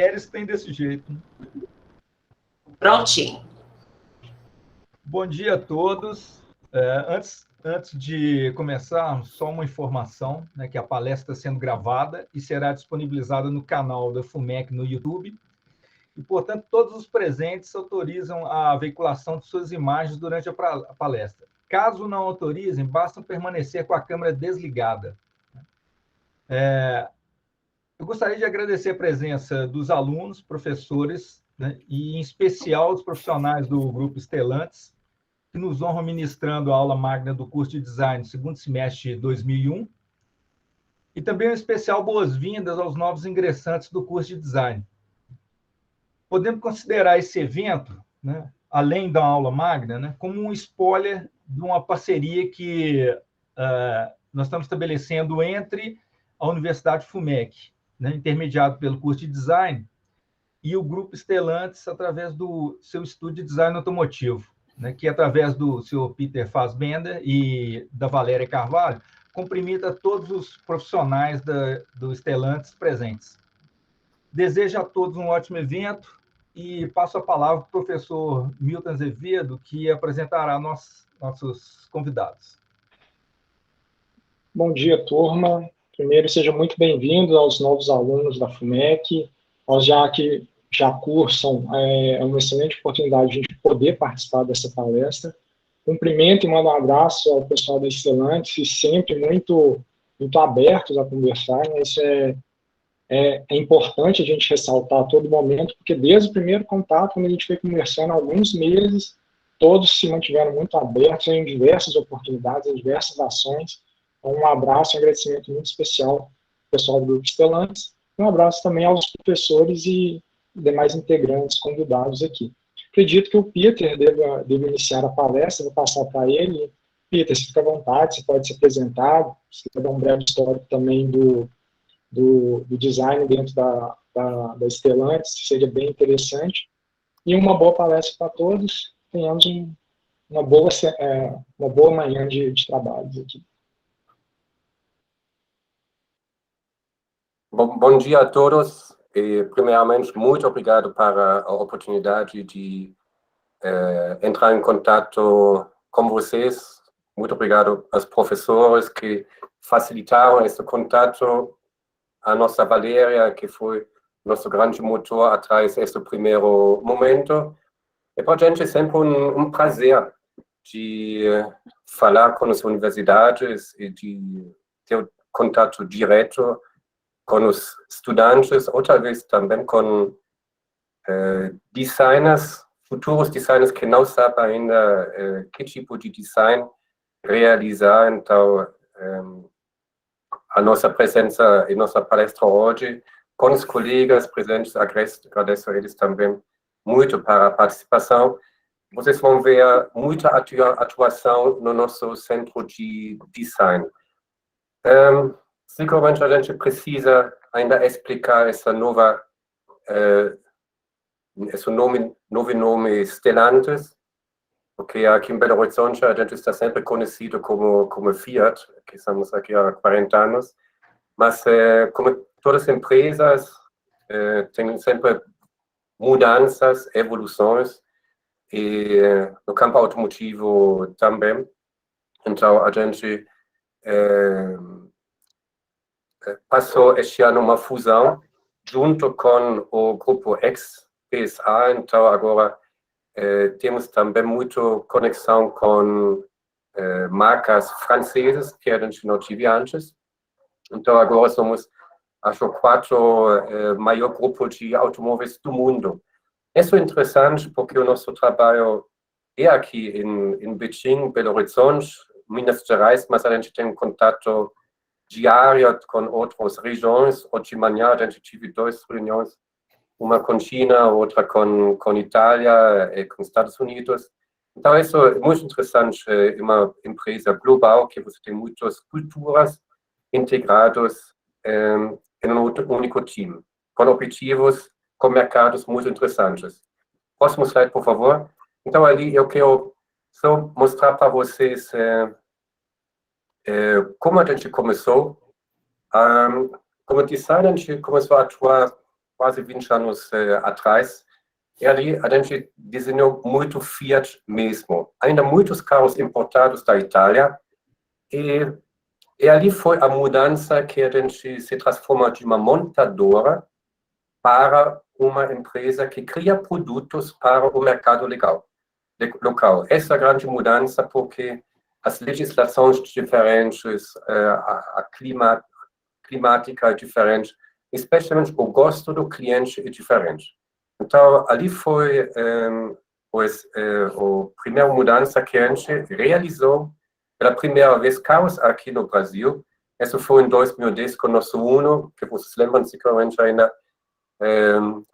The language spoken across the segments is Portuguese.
Mulheres tem desse jeito. Prontinho. Bom dia a todos. Antes de começar, só uma informação, né, que a palestra está sendo gravada e será disponibilizada no canal da FUMEC no YouTube. E, portanto, todos os presentes autorizam a veiculação de suas imagens durante a palestra. Caso não autorizem, basta permanecer com a câmera desligada. Eu gostaria de agradecer a presença dos alunos, professores, né, e, em especial, dos profissionais do Grupo Stellantis, que nos honram ministrando a aula magna do curso de Design, segundo semestre de 2001, e também um especial boas-vindas aos novos ingressantes do curso de Design. Podemos considerar esse evento, né, além da aula magna, né, como um spoiler de uma parceria que nós estamos estabelecendo entre a Universidade FUMEC, né, intermediado pelo curso de Design, e o Grupo Stellantis, através do seu estúdio de Design Automotivo, né, que, através do senhor Peter Fassbender e da Valéria Carvalho, cumprimenta todos os profissionais do Stellantis presentes. Desejo a todos um ótimo evento e passo a palavra para o professor Milton Azevedo, que apresentará nossos convidados. Bom dia, turma. Primeiro, sejam muito bem-vindos aos novos alunos da FUMEC. Nós que já cursam, é uma excelente oportunidade de a gente poder participar dessa palestra. Cumprimento e mando um abraço ao pessoal da Stellantis, sempre muito abertos a conversar, né? Isso é importante a gente ressaltar a todo momento, porque desde o primeiro contato, quando a gente foi conversando há alguns meses, todos se mantiveram muito abertos em diversas oportunidades, em diversas ações. Então, um abraço e um agradecimento muito especial ao pessoal do Grupo Stellantis. Um abraço também aos professores e demais integrantes convidados aqui. Acredito que o Peter deva iniciar a palestra, vou passar para ele. Peter, se fica à vontade, você pode se apresentar, se quiser dar um breve histórico também do design dentro da Stellantis, seria bem interessante. E uma boa palestra para todos. Tenhamos uma boa manhã de trabalhos aqui. Bom dia a todos. Primeiramente, muito obrigado para a oportunidade de entrar em contato com vocês. Muito obrigado aos professores que facilitaram esse contato, a nossa Valéria, que foi nosso grande motor atrás desse primeiro momento. E para a gente é sempre um prazer de falar com as universidades e de ter contato direto com os estudantes, ou talvez também com designers, futuros designers que não sabem ainda que tipo de design realizar. Então, a nossa presença e nossa palestra hoje, com os colegas presentes, agradeço a eles também muito para a participação. Vocês vão ver muita atuação no nosso centro de design. Seguramente a gente precisa ainda explicar esse novo nome Stellantis, porque aqui em Belo Horizonte a gente está sempre conhecido como Fiat, que estamos aqui há 40 anos, mas como todas as empresas, tem sempre mudanças, evoluções, e no campo automotivo também. Então a gente passou este ano uma fusão junto com o grupo ex-PSA, então agora temos também muita conexão com marcas francesas que a gente não tive antes. Então agora somos, acho, o quarto maior grupo de automóveis do mundo. Isso é interessante porque o nosso trabalho é aqui em Beijing, Belo Horizonte, Minas Gerais, mas a gente tem contato diário com outras regiões. Hoje de manhã a gente teve 2 reuniões, uma com China, outra com Itália e com Estados Unidos. Então isso é muito interessante, uma empresa global que você tem muitas culturas integradas em um único time, com objetivos, com mercados muito interessantes. Próximo slide, por favor. Então ali eu quero só mostrar para vocês como a gente começou. Como designer, a gente começou a atuar quase 20 anos atrás, e ali a gente desenhou muito Fiat mesmo. Ainda muitos carros importados da Itália, e ali foi a mudança que a gente se transforma de uma montadora para uma empresa que cria produtos para o mercado local. Essa é a grande mudança, porque as legislações diferentes, a climática é diferente, especialmente o gosto do cliente é diferente. Então, ali foi a primeira mudança que a gente realizou pela primeira vez carros aqui no Brasil. Isso foi em 2010 com o nosso Uno, que vocês lembram seguramente ainda.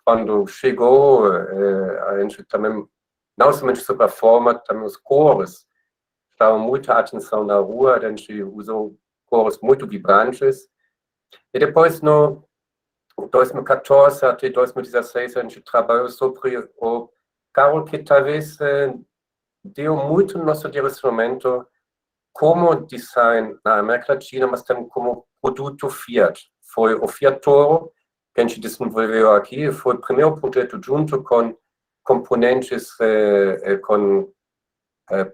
Quando chegou, a gente também, não somente sobre a forma, também os cores, chamam muita atenção na rua, a gente usou cores muito vibrantes. E depois, no 2014 até 2016, a gente trabalhou sobre o carro que talvez deu muito no nosso direcionamento como design na América Latina, mas também como produto Fiat. Foi o Fiat Toro, que a gente desenvolveu aqui, foi o primeiro projeto junto com componentes, com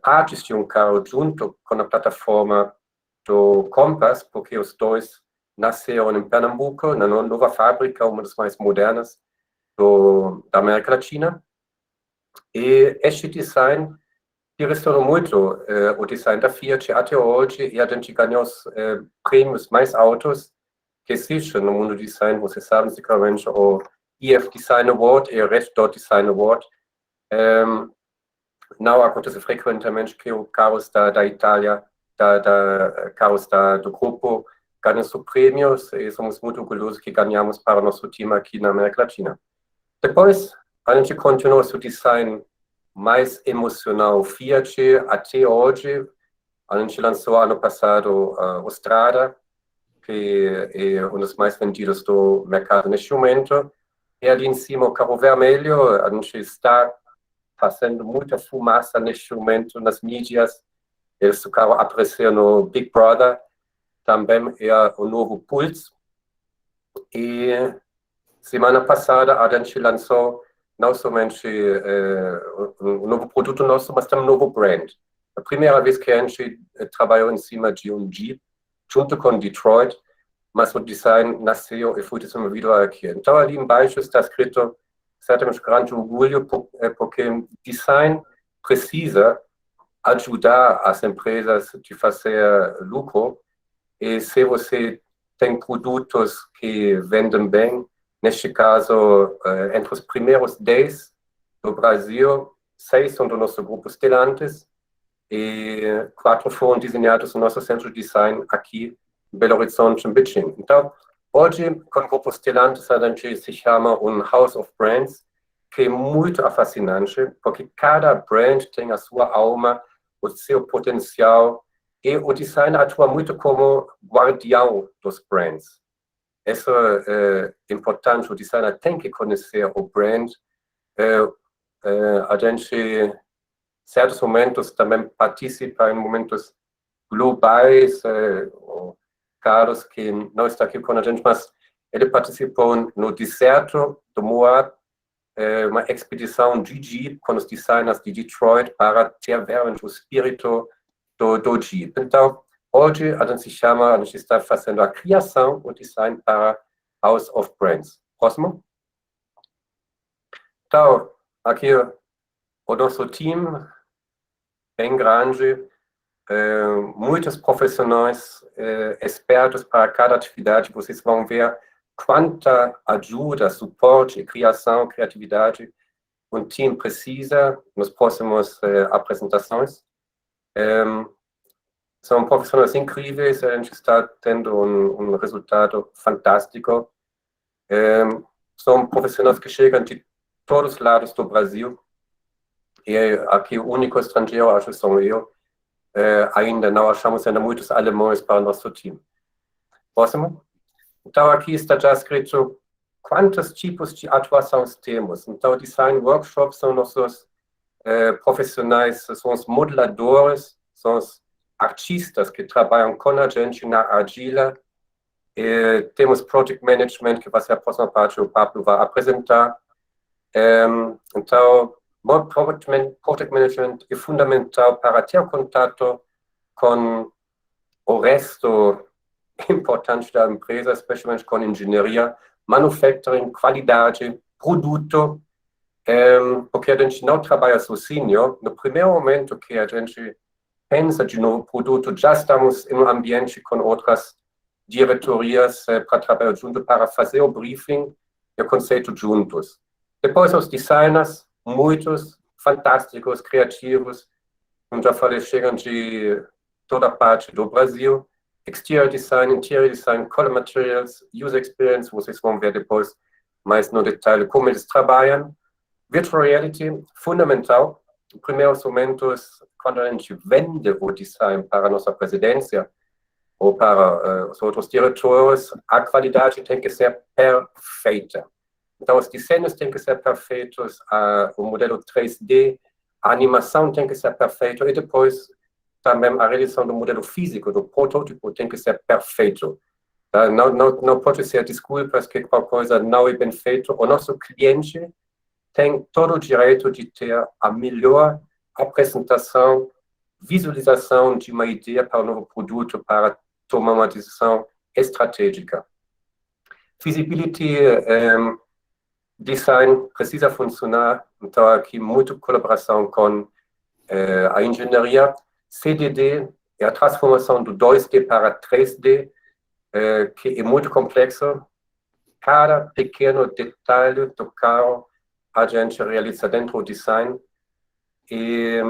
partes de um carro junto com a plataforma do Compass, porque os dois nasceram em Pernambuco, na nova fábrica, uma das mais modernas da América Latina. E este design direcionou muito o design da Fiat até hoje, e a gente ganhou os prêmios mais altos que existe no mundo do design. Vocês sabem seguramente o EF Design Award e o Red Dot Design Award. Não acontece frequentemente que os carros da Itália, carros do grupo, ganham os prêmios, e somos muito orgulhosos que ganhamos para o nosso time aqui na América Latina. Depois, a gente continuou seu design mais emocional Fiat até hoje. A gente lançou ano passado o Strada, que é um dos mais vendidos do mercado neste momento. E ali em cima o carro vermelho, a gente está fazendo muita fumaça neste momento nas mídias. Esse carro apareceu no Big Brother, também é o novo Pulse. E semana passada a gente lançou não somente um novo produto nosso, mas também um novo brand. A primeira vez que a gente trabalhou em cima de um Jeep, junto com Detroit, mas o design nasceu e foi desenvolvido aqui. Então, ali embaixo está escrito, certamente, grande orgulho, porque design precisa ajudar as empresas a fazer lucro, e se você tem produtos que vendem bem, neste caso, entre os primeiros 10 do Brasil, 6 são do nosso grupo Stellantis, e 4 foram desenhados no nosso centro de design aqui em Belo Horizonte, em Betim. Então, hoje, com o grupo Stellantis, a gente se chama um House of Brands, que é muito fascinante, porque cada brand tem a sua alma, o seu potencial, e o design atua muito como guardião dos brands. Isso é importante, o designer tem que conhecer o brand. A gente, em certos momentos, também participa em momentos globais. O Carlos, que não está aqui com a gente, mas ele participou no deserto do Moab, uma expedição de Jeep com os designers de Detroit para ter o espírito do Jeep. Então, hoje a gente está fazendo a criação, o design para House of Brands. Próximo. Então, aqui o nosso time, bem grande, muitos profissionais, expertos para cada atividade. Vocês vão ver quanta ajuda, suporte, criação, criatividade um time precisa nas próximas apresentações. São profissionais incríveis, a gente está tendo um resultado fantástico. São profissionais que chegam de todos os lados do Brasil, e aqui o único estrangeiro, acho que sou eu. Ainda não achamos muitos alemães para o nosso time. Próximo. Então, aqui está já escrito quantos tipos de atuações temos. Então, design workshops são nossos profissionais, são os modeladores, são os artistas que trabalham com a gente na argila, Temos Project Management, que vai ser a próxima parte, o Pablo vai apresentar. Então, Project Management é fundamental para ter contato com o resto importante da empresa, especialmente com engenharia, manufacturing, qualidade, produto, porque a gente não trabalha sozinho. No primeiro momento que a gente pensa de novo produto, já estamos em um ambiente com outras diretorias para trabalhar junto, para fazer o briefing e o conceito juntos. Depois os designers, muitos, fantásticos, criativos, como já falei, chegam de toda parte do Brasil. Exterior design, interior design, color materials, user experience, vocês vão ver depois mais no detalhe como eles trabalham. Virtual reality, fundamental. Em primeiros momentos, quando a gente vende o design para a nossa presidência ou para os outros diretores, a qualidade tem que ser perfeita. Então, os desenhos têm que ser perfeitos, o modelo 3D, a animação tem que ser perfeita e depois também a realização do modelo físico, do protótipo, tem que ser perfeito. Não pode ser desculpas que qualquer coisa não é bem feito. O nosso cliente tem todo o direito de ter a melhor apresentação, visualização de uma ideia para um novo produto, para tomar uma decisão estratégica. Feasibility design precisa funcionar, então aqui muita colaboração com a engenharia. CDD é a transformação do 2D para 3D, que é muito complexo. Cada pequeno detalhe do carro a gente realiza dentro do design. E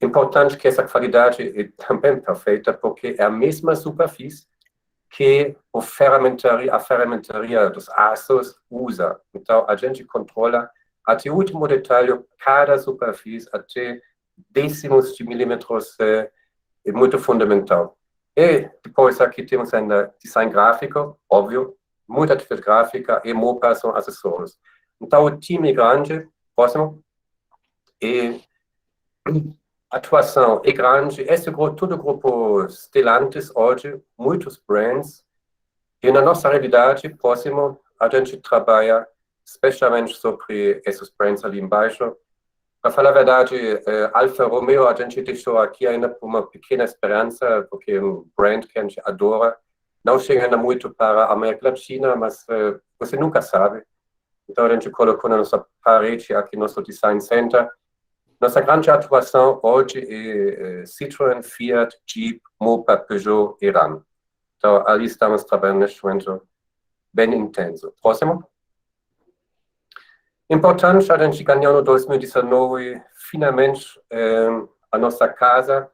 é importante que essa qualidade é também perfeita, porque é a mesma superfície que a ferramentaria dos aços usa. Então, a gente controla até o último detalhe, cada superfície, até décimos de milímetros, é muito fundamental. E depois aqui temos ainda design gráfico, óbvio, muita atividade gráfica e MOPA são acessórios. Então, o time é grande, próximo, e a atuação é grande. Todo o grupo Stellantis hoje, muitos brands, e na nossa realidade, próximo, a gente trabalha especialmente sobre esses brands ali embaixo. Para falar a verdade, Alfa Romeo, a gente deixou aqui ainda por uma pequena esperança, porque é um brand que a gente adora. Não chega ainda muito para a América Latina, mas você nunca sabe. Então, a gente colocou na nossa parede aqui no nosso Design Center. Nossa grande atuação hoje é Citroën, Fiat, Jeep, Mopa, Peugeot e Ram. Então, ali estamos trabalhando neste momento bem intenso. Próximo. Importante, a gente ganhou no 2019, finalmente, a nossa casa.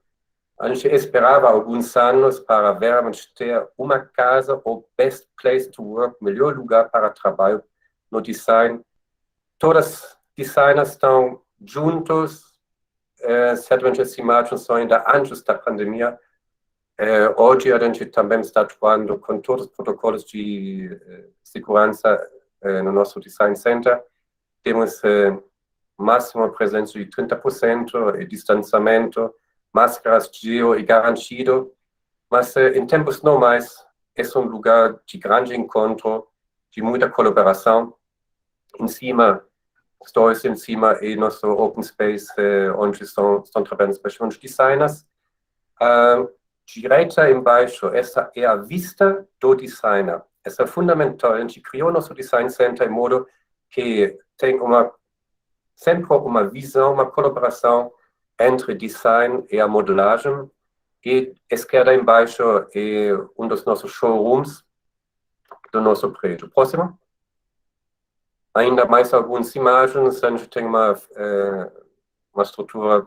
A gente esperava alguns anos para realmente ter uma casa, o best place to work, melhor lugar para trabalho no design. Todas as designers estão juntos, certamente as imagens são ainda antes da pandemia. Hoje a gente também está atuando com todos os protocolos de segurança no nosso Design Center. Temos máxima presença de 30%, distanciamento, máscaras, geo e garantido. Mas em tempos normais, é um lugar de grande encontro, de muita colaboração. Em cima, stories em cima e nosso open space, onde estão trabalhando especialmente designers. Direita embaixo, essa é a vista do designer. Essa é fundamental. A gente criou nosso Design Center em modo que tem sempre uma visão, uma colaboração entre design e a modelagem. E esquerda embaixo é um dos nossos showrooms do nosso prédio. Próximo. Ainda mais algumas imagens. A gente tem uma estrutura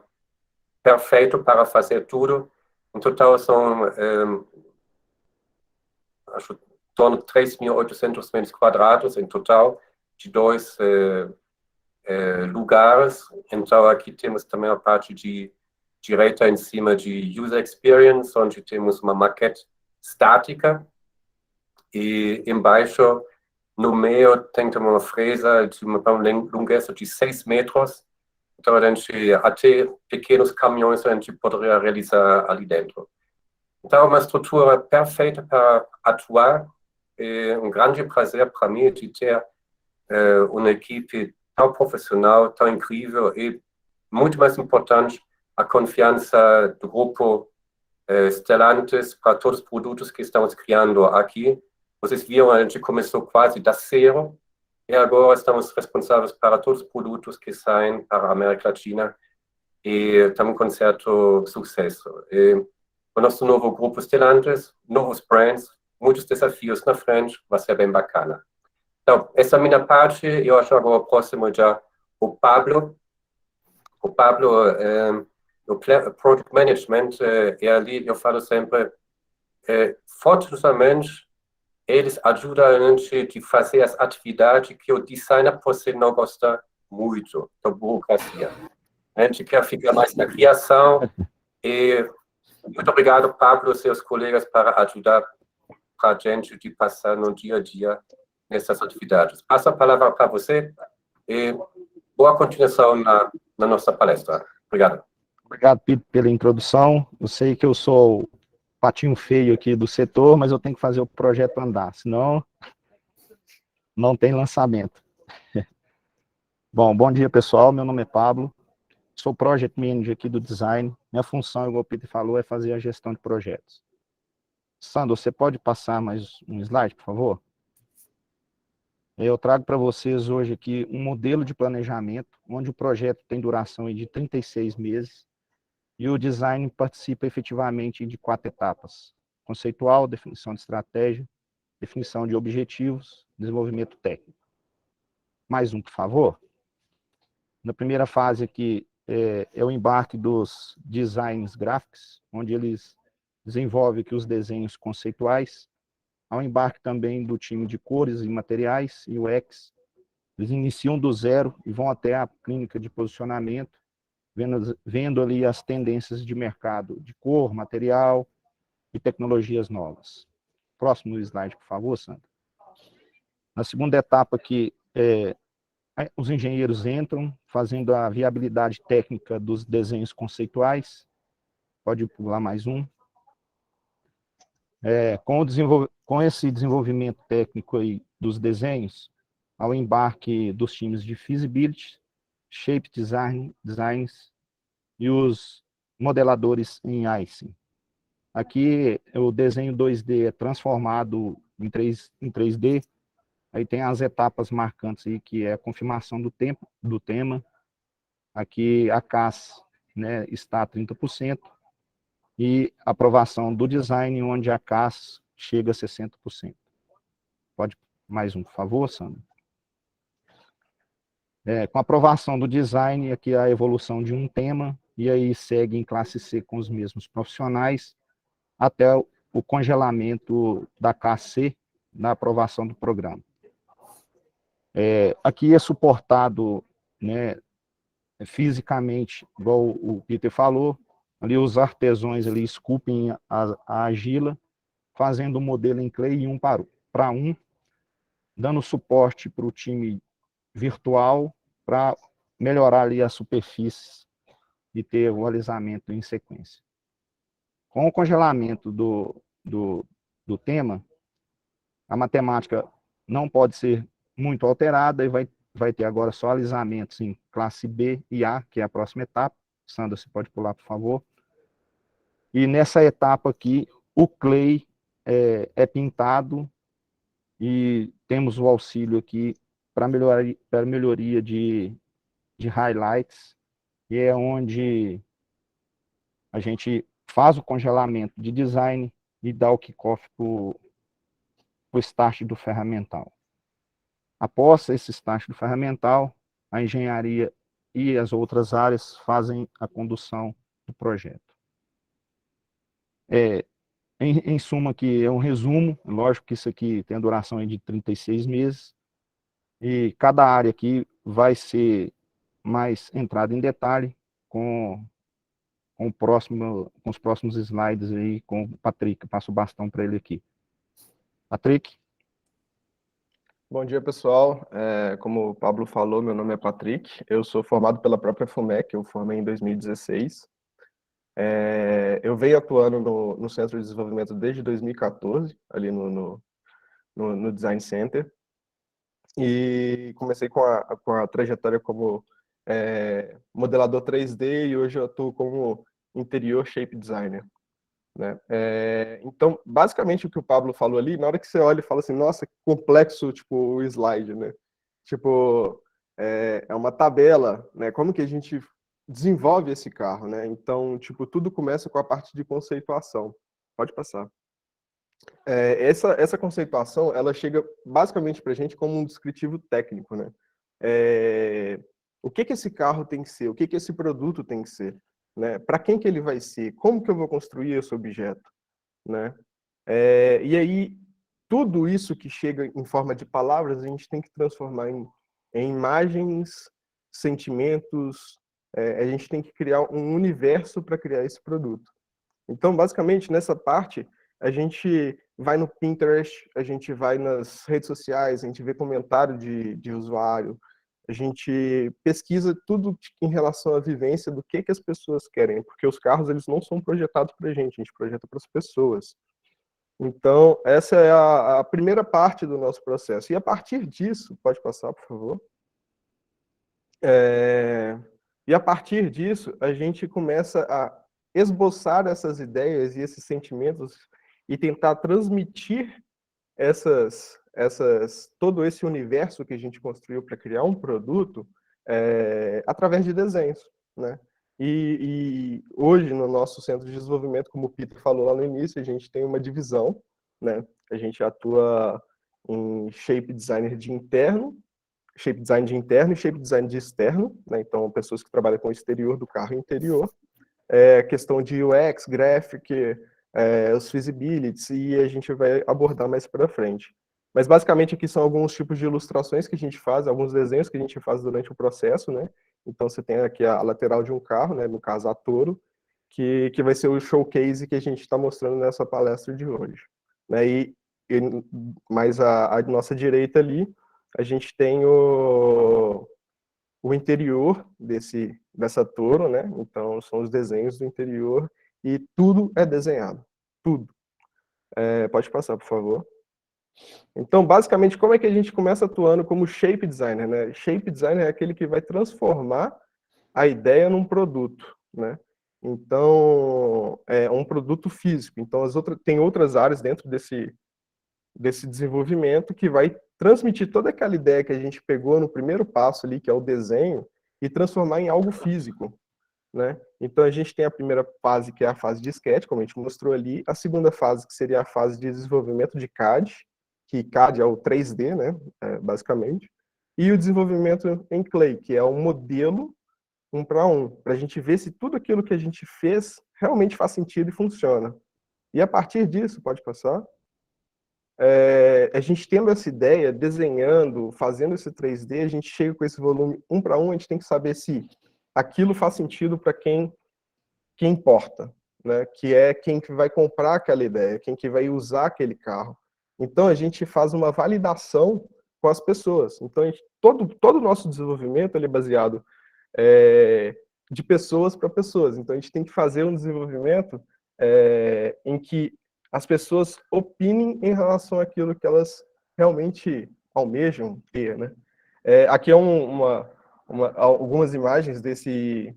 perfeita para fazer tudo. Em total são, acho, em torno de 3.800 metros quadrados em total, de 2 lugares. Então, aqui temos também a parte de direita em cima de User Experience, onde temos uma maquete estática. E embaixo, no meio, tem também uma fresa de uma longueza de 6 metros. Então, a gente, até pequenos caminhões a gente poderia realizar ali dentro. Então, uma estrutura perfeita para atuar. É um grande prazer para mim de ter uma equipe tão profissional, tão incrível e, muito mais importante, a confiança do grupo Stellantis para todos os produtos que estamos criando aqui. Vocês viram, a gente começou quase da zero e agora estamos responsáveis para todos os produtos que saem para a América Latina e estamos com certo sucesso. O nosso novo grupo Stellantis, novos brands, muitos desafios na frente, vai ser bem bacana. Então, essa é a minha parte, eu acho agora o próximo já o Pablo. O Pablo, o Project Management, ali eu falo sempre, forçosamente, eles ajudam a gente a fazer as atividades que o designer você não gosta muito da burocracia. A gente quer ficar mais na criação e muito obrigado, Pablo, e seus colegas, para ajudar a gente de passar no dia a dia nessas atividades. Passo a palavra para você e boa continuação na nossa palestra. Obrigado. Obrigado, Pito, pela introdução. Eu sei que eu sou o patinho feio aqui do setor, mas eu tenho que fazer o projeto andar, senão não tem lançamento. Bom dia, pessoal. Meu nome é Pablo. Sou Project Manager aqui do Design. Minha função, igual o Peter falou, é fazer a gestão de projetos. Sandro, você pode passar mais um slide, por favor? Eu trago para vocês hoje aqui um modelo de planejamento, onde o projeto tem duração de 36 meses e o design participa efetivamente de 4 etapas: conceitual, definição de estratégia, definição de objetivos, desenvolvimento técnico. Mais um, por favor. Na primeira fase aqui é o embarque dos designs gráficos, onde eles desenvolvem aqui os desenhos conceituais. Há um embarque também do time de cores e materiais, UX. Eles iniciam do zero e vão até a clínica de posicionamento, vendo ali as tendências de mercado de cor, material e tecnologias novas. Próximo slide, por favor, Sandra. Na segunda etapa aqui, os engenheiros entram fazendo a viabilidade técnica dos desenhos conceituais. Pode pular mais um. Com esse desenvolvimento técnico aí dos desenhos, ao embarque dos times de feasibility, shape designs e os modeladores em icing. Aqui o desenho 2D é transformado em 3D, aí tem as etapas marcantes aí, que é a confirmação do tema. Aqui a CAS, né, está a 30%, e aprovação do design, onde a CAS chega a 60%. Pode mais um, por favor, Sandra? Com a aprovação do design, aqui a evolução de um tema, e aí segue em classe C com os mesmos profissionais, até o congelamento da KC, na aprovação do programa. Aqui é suportado, né, fisicamente, igual o Peter falou, ali os artesãos ali esculpem a argila, fazendo o modelo em clay 1 para 1, dando suporte para o time virtual para melhorar ali as superfícies e ter o alisamento em sequência. Com o congelamento do tema, a matemática não pode ser muito alterada e vai ter agora só alisamentos em classe B e A, que é a próxima etapa. Sandra, você pode pular, por favor. E nessa etapa aqui, o clay é pintado e temos o auxílio aqui para melhoria de highlights, e é onde a gente faz o congelamento de design e dá o kickoff para o start do ferramental. Após esse start do ferramental, a engenharia e as outras áreas fazem a condução do projeto. Em suma, aqui é um resumo, lógico que isso aqui tem a duração de 36 meses, e cada área aqui vai ser mais entrada em detalhe com os próximos slides aí com o Patrick. Eu passo o bastão para ele aqui. Patrick? Bom dia, pessoal. Como o Pablo falou, meu nome é Patrick. Eu sou formado pela própria FUMEC, eu formei em 2016. Eu venho atuando no Centro de Desenvolvimento desde 2014, ali no Design Center, e comecei com a trajetória como modelador 3D e hoje eu atuo como interior shape designer, né? Então, basicamente o que o Pablo falou ali, na hora que você olha e fala assim, nossa, que complexo, tipo, o slide, né? Tipo, é uma tabela, né? Como que a gente desenvolve esse carro, né? Então, tipo, tudo começa com a parte de conceituação. Pode passar. Essa conceituação, ela chega basicamente para a gente como um descritivo técnico, né? O que esse carro tem que ser? O que esse produto tem que ser? Né? Para quem que ele vai ser? Como que eu vou construir esse objeto? Né? E aí, tudo isso que chega em forma de palavras, a gente tem que transformar em imagens, sentimentos, a gente tem que criar um universo para criar esse produto. Então, basicamente, nessa parte, a gente vai no Pinterest, a gente vai nas redes sociais, a gente vê comentário de usuário, a gente pesquisa tudo em relação à vivência do que as pessoas querem, porque os carros eles não são projetados para a gente projeta para as pessoas. Então, essa é a primeira parte do nosso processo. E a partir disso, pode passar, por favor? E a partir disso, a gente começa a esboçar essas ideias e esses sentimentos e tentar transmitir todo esse universo que a gente construiu para criar um produto através de desenhos, né? E hoje, no nosso centro de desenvolvimento, como o Peter falou lá no início, a gente tem uma divisão, né? A gente atua em shape design de interno e shape design de externo, né? Então, pessoas que trabalham com o exterior do carro e interior. Questão de UX, graphic, os feasibilities, e a gente vai abordar mais para frente. Mas, basicamente, aqui são alguns tipos de ilustrações que a gente faz, alguns desenhos que a gente faz durante o processo, né? Então, você tem aqui a lateral de um carro, né? No caso, a Toro, que vai ser o showcase que a gente está mostrando nessa palestra de hoje. Né? Mais à nossa direita ali, a gente tem o interior dessa Toro, né? Então, são os desenhos do interior e tudo é desenhado. Tudo. Pode passar, por favor. Então, basicamente, como é que a gente começa atuando como shape designer, né? Shape designer é aquele que vai transformar a ideia num produto, né? Então, é um produto físico. Então, tem outras áreas dentro desse desenvolvimento que vai transmitir toda aquela ideia que a gente pegou no primeiro passo ali, que é o desenho, e transformar em algo físico, né? Então, a gente tem a primeira fase, que é a fase de sketch, como a gente mostrou ali, a segunda fase, que seria a fase de desenvolvimento de CAD, que CAD é o 3D, né, basicamente, e o desenvolvimento em Clay, que é um modelo 1 para 1, para a gente ver se tudo aquilo que a gente fez realmente faz sentido e funciona. E a partir disso, pode passar, a gente tendo essa ideia, desenhando, fazendo esse 3D, a gente chega com esse volume 1 para 1, a gente tem que saber se aquilo faz sentido para quem importa, né? Que é quem que vai comprar aquela ideia, quem que vai usar aquele carro. Então, a gente faz uma validação com as pessoas. Então, todo o nosso desenvolvimento ele é baseado de pessoas para pessoas. Então, a gente tem que fazer um desenvolvimento em que as pessoas opinem em relação àquilo que elas realmente almejam ter, né? Aqui é algumas imagens desse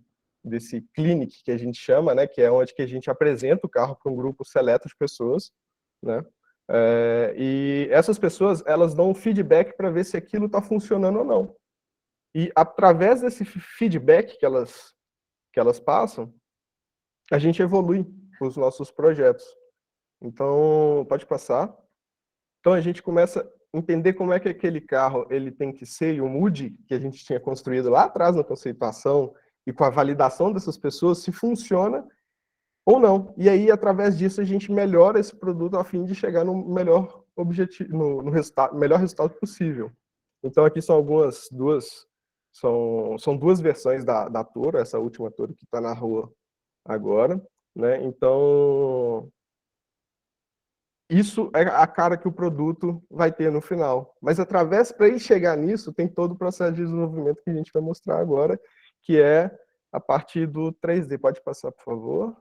clinic que a gente chama, né? Que é onde que a gente apresenta o carro para um grupo seleto de pessoas, né? E essas pessoas, elas dão um feedback para ver se aquilo está funcionando ou não. E através desse feedback que elas passam, a gente evolui os nossos projetos. Então, pode passar. Então, a gente começa a entender como é que aquele carro ele tem que ser, e o mood que a gente tinha construído lá atrás na conceituação, e com a validação dessas pessoas, se funciona ou não. E aí, através disso, a gente melhora esse produto a fim de chegar no melhor objetivo, no melhor resultado possível. Então, aqui são são duas versões da Toro, essa última Toro que está na rua agora, né? Então, isso é a cara que o produto vai ter no final. Mas para ele chegar nisso, tem todo o processo de desenvolvimento que a gente vai mostrar agora, que é a partir do 3D. Pode passar, por favor?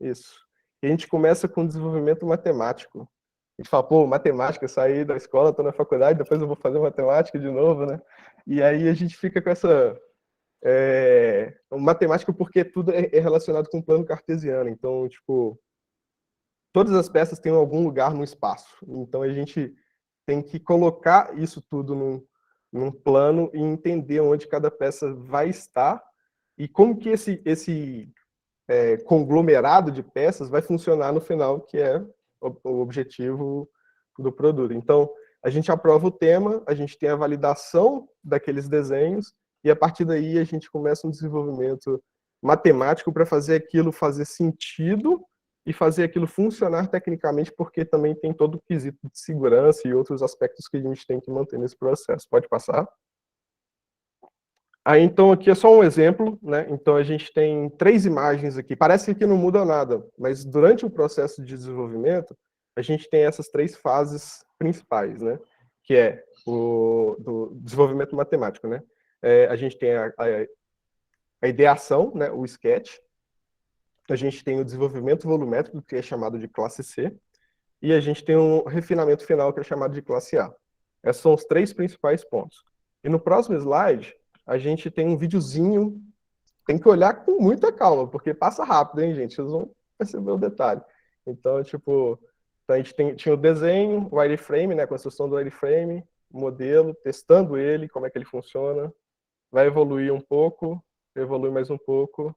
Isso. E a gente começa com desenvolvimento matemático. A gente fala, pô, matemática, eu saí da escola, estou na faculdade, depois eu vou fazer matemática de novo, né? E aí a gente fica com essa matemática, porque tudo é relacionado com o plano cartesiano. Então, tipo, todas as peças têm algum lugar no espaço. Então a gente tem que colocar isso tudo num plano e entender onde cada peça vai estar e como que esse conglomerado de peças vai funcionar no final, que é o objetivo do produto. Então, a gente aprova o tema, a gente tem a validação daqueles desenhos, e a partir daí a gente começa um desenvolvimento matemático para fazer aquilo fazer sentido e fazer aquilo funcionar tecnicamente, porque também tem todo o quesito de segurança e outros aspectos que a gente tem que manter nesse processo. Pode passar? Aí, então, aqui é só um exemplo, né? Então, a gente tem 3 imagens aqui. Parece que não muda nada, mas durante o processo de desenvolvimento, a gente tem essas 3 fases principais, né? Que é do desenvolvimento matemático, né? A gente tem a ideação, né? O sketch. A gente tem o desenvolvimento volumétrico, que é chamado de classe C. E a gente tem um refinamento final, que é chamado de classe A. Esses são os 3 principais pontos. E no próximo slide, a gente tem um videozinho, tem que olhar com muita calma, porque passa rápido, hein, gente? Vocês vão perceber o detalhe. Então, tipo, a gente tinha o desenho, o wireframe, né, a construção do wireframe, modelo, testando ele, como é que ele funciona, vai evoluir um pouco, evolui mais um pouco,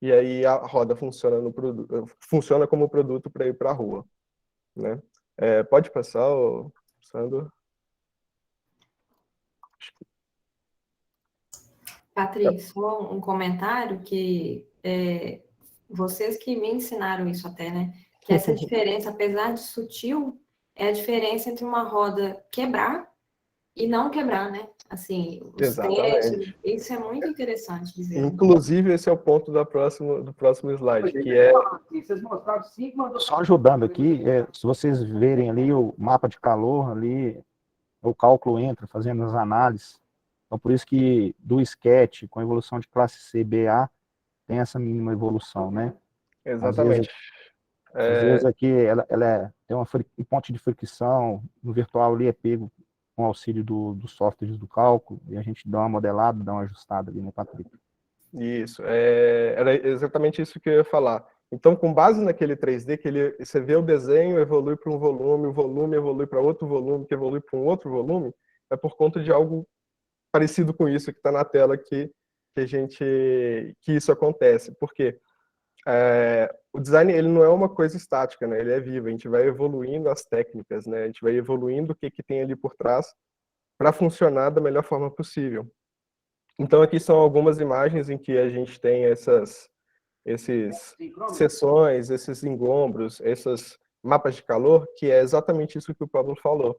e aí a roda funciona funciona como produto para ir para a rua, né? Pode passar, Sandro? Patrícia, só um comentário que vocês que me ensinaram isso até, né? Que essa diferença, apesar de sutil, é a diferença entre uma roda quebrar e não quebrar, né? Assim, os testes, isso é muito interessante dizer. Inclusive, esse é o ponto do próximo slide, que é... Só ajudando aqui, se vocês verem ali o mapa de calor, ali o cálculo entra, fazendo as análises. Então, por isso que do sketch, com a evolução de classe C, BA, tem essa mínima evolução, né? Exatamente. Às vezes aqui tem um ponto de fricção, no virtual ali é pego com auxílio dos softwares do cálculo, e a gente dá uma modelada, dá uma ajustada ali, né, Patrick? Isso, era exatamente isso que eu ia falar. Então, com base naquele 3D, você vê o desenho evolui para um volume, o volume evolui para outro volume, que evolui para um outro volume, é por conta de algo parecido com isso que está na tela que isso acontece. Porque o design ele não é uma coisa estática, né? Ele é vivo, a gente vai evoluindo as técnicas, né? A gente vai evoluindo o que tem ali por trás para funcionar da melhor forma possível. Então, aqui são algumas imagens em que a gente tem essas seções, esses engombros, esses mapas de calor, que é exatamente isso que o Pablo falou.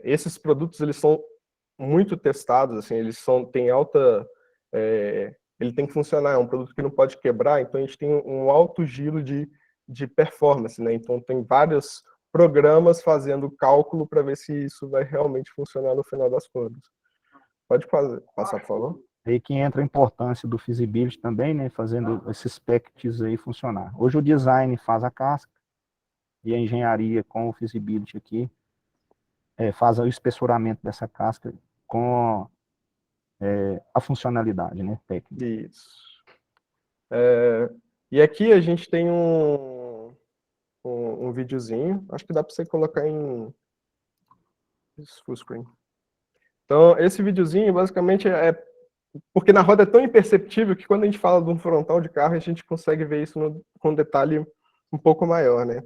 Esses produtos, eles são muito testados, assim, têm alta... ele tem que funcionar, é um produto que não pode quebrar, então a gente tem um alto giro de performance, né? Então, tem vários programas fazendo cálculo para ver se isso vai realmente funcionar no final das contas. Pode passar, por favor? Aí que entra a importância do feasibility também, né, fazendo esses packages aí funcionar. Hoje o design faz a casca e a engenharia com o feasibility aqui faz o espessuramento dessa casca com a funcionalidade, né, técnica. Isso. E aqui a gente tem um videozinho, acho que dá para você colocar em full screen. Então, esse videozinho basicamente porque na roda é tão imperceptível que quando a gente fala de um frontal de carro, a gente consegue ver isso com detalhe um pouco maior, né?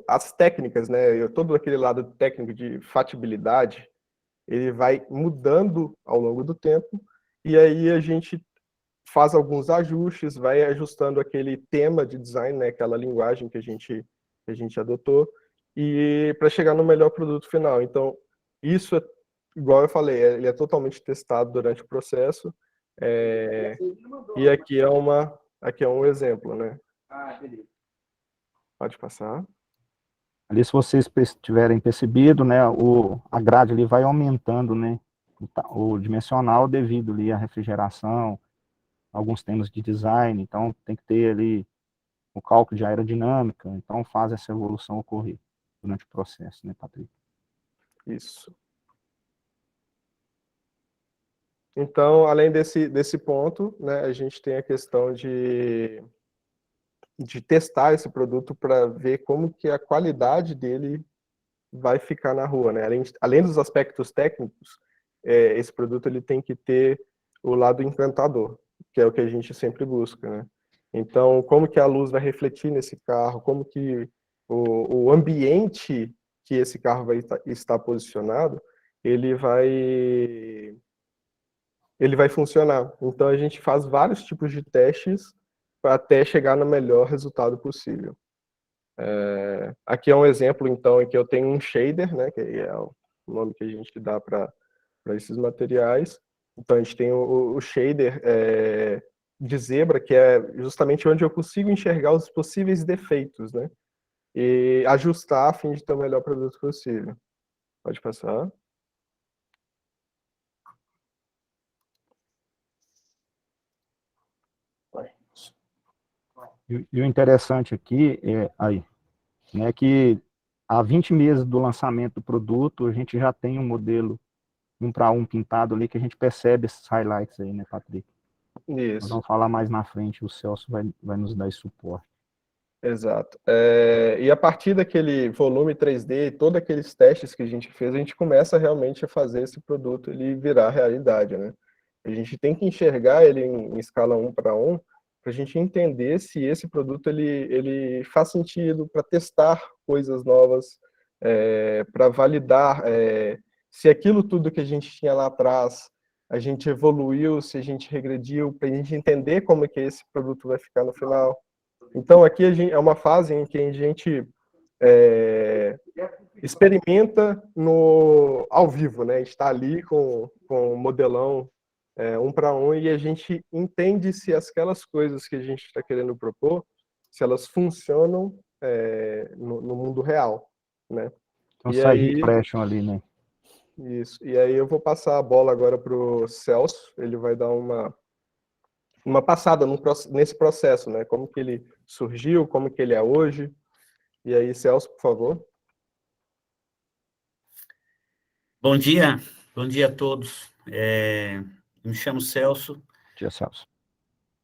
As técnicas, né? Todo aquele lado técnico de fatibilidade, ele vai mudando ao longo do tempo, e aí a gente faz alguns ajustes, vai ajustando aquele tema de design, né? Aquela linguagem que a gente adotou, e para chegar no melhor produto final. Então, isso igual eu falei, ele é totalmente testado durante o processo, e aqui é um exemplo, né? Pode passar. Ali, se vocês tiverem percebido, né, a grade ali vai aumentando, né, o dimensional devido ali à refrigeração, alguns temas de design, então tem que ter ali o cálculo de aerodinâmica, então faz essa evolução ocorrer durante o processo, né, Patrick? Isso. Então, além desse ponto, né, a gente tem a questão de testar esse produto para ver como que a qualidade dele vai ficar na rua, né? Além dos aspectos técnicos, esse produto ele tem que ter o lado encantador, que é o que a gente sempre busca, né? Então, como que a luz vai refletir nesse carro, como que o ambiente que esse carro vai estar posicionado, ele vai funcionar. Então, a gente faz vários tipos de testes até chegar no melhor resultado possível. Aqui é um exemplo, então, em que eu tenho um shader, né, que é o nome que a gente dá para esses materiais. Então, a gente tem o shader de zebra, que é justamente onde eu consigo enxergar os possíveis defeitos, né, e ajustar a fim de ter o melhor produto possível. Pode passar. E o interessante aqui né, que há 20 meses do lançamento do produto, a gente já tem um modelo 1:1 pintado ali, que a gente percebe esses highlights aí, né, Patrick? Isso. Nós vamos falar mais na frente, o Celso vai nos dar esse suporte. Exato. E a partir daquele volume 3D, todos aqueles testes que a gente fez, a gente começa realmente a fazer esse produto ele virar realidade, né? A gente tem que enxergar ele em escala 1:1, para a gente entender se esse produto ele faz sentido para testar coisas novas, para validar se aquilo tudo que a gente tinha lá atrás, a gente evoluiu, se a gente regrediu, para a gente entender como é que esse produto vai ficar no final. Então, aqui é uma fase em que a gente experimenta ao vivo, né? A gente está ali com o modelão 1:1 e a gente entende se aquelas coisas que a gente está querendo propor, se elas funcionam no mundo real, né? Então, E sai aí, impression ali, né? isso. E aí eu vou passar a bola agora para o Celso, ele vai dar uma passada nesse processo, né? Como que ele surgiu, como que ele é hoje. E aí, Celso, por favor. Bom dia a todos. Me chamo Celso. Bom dia, Celso.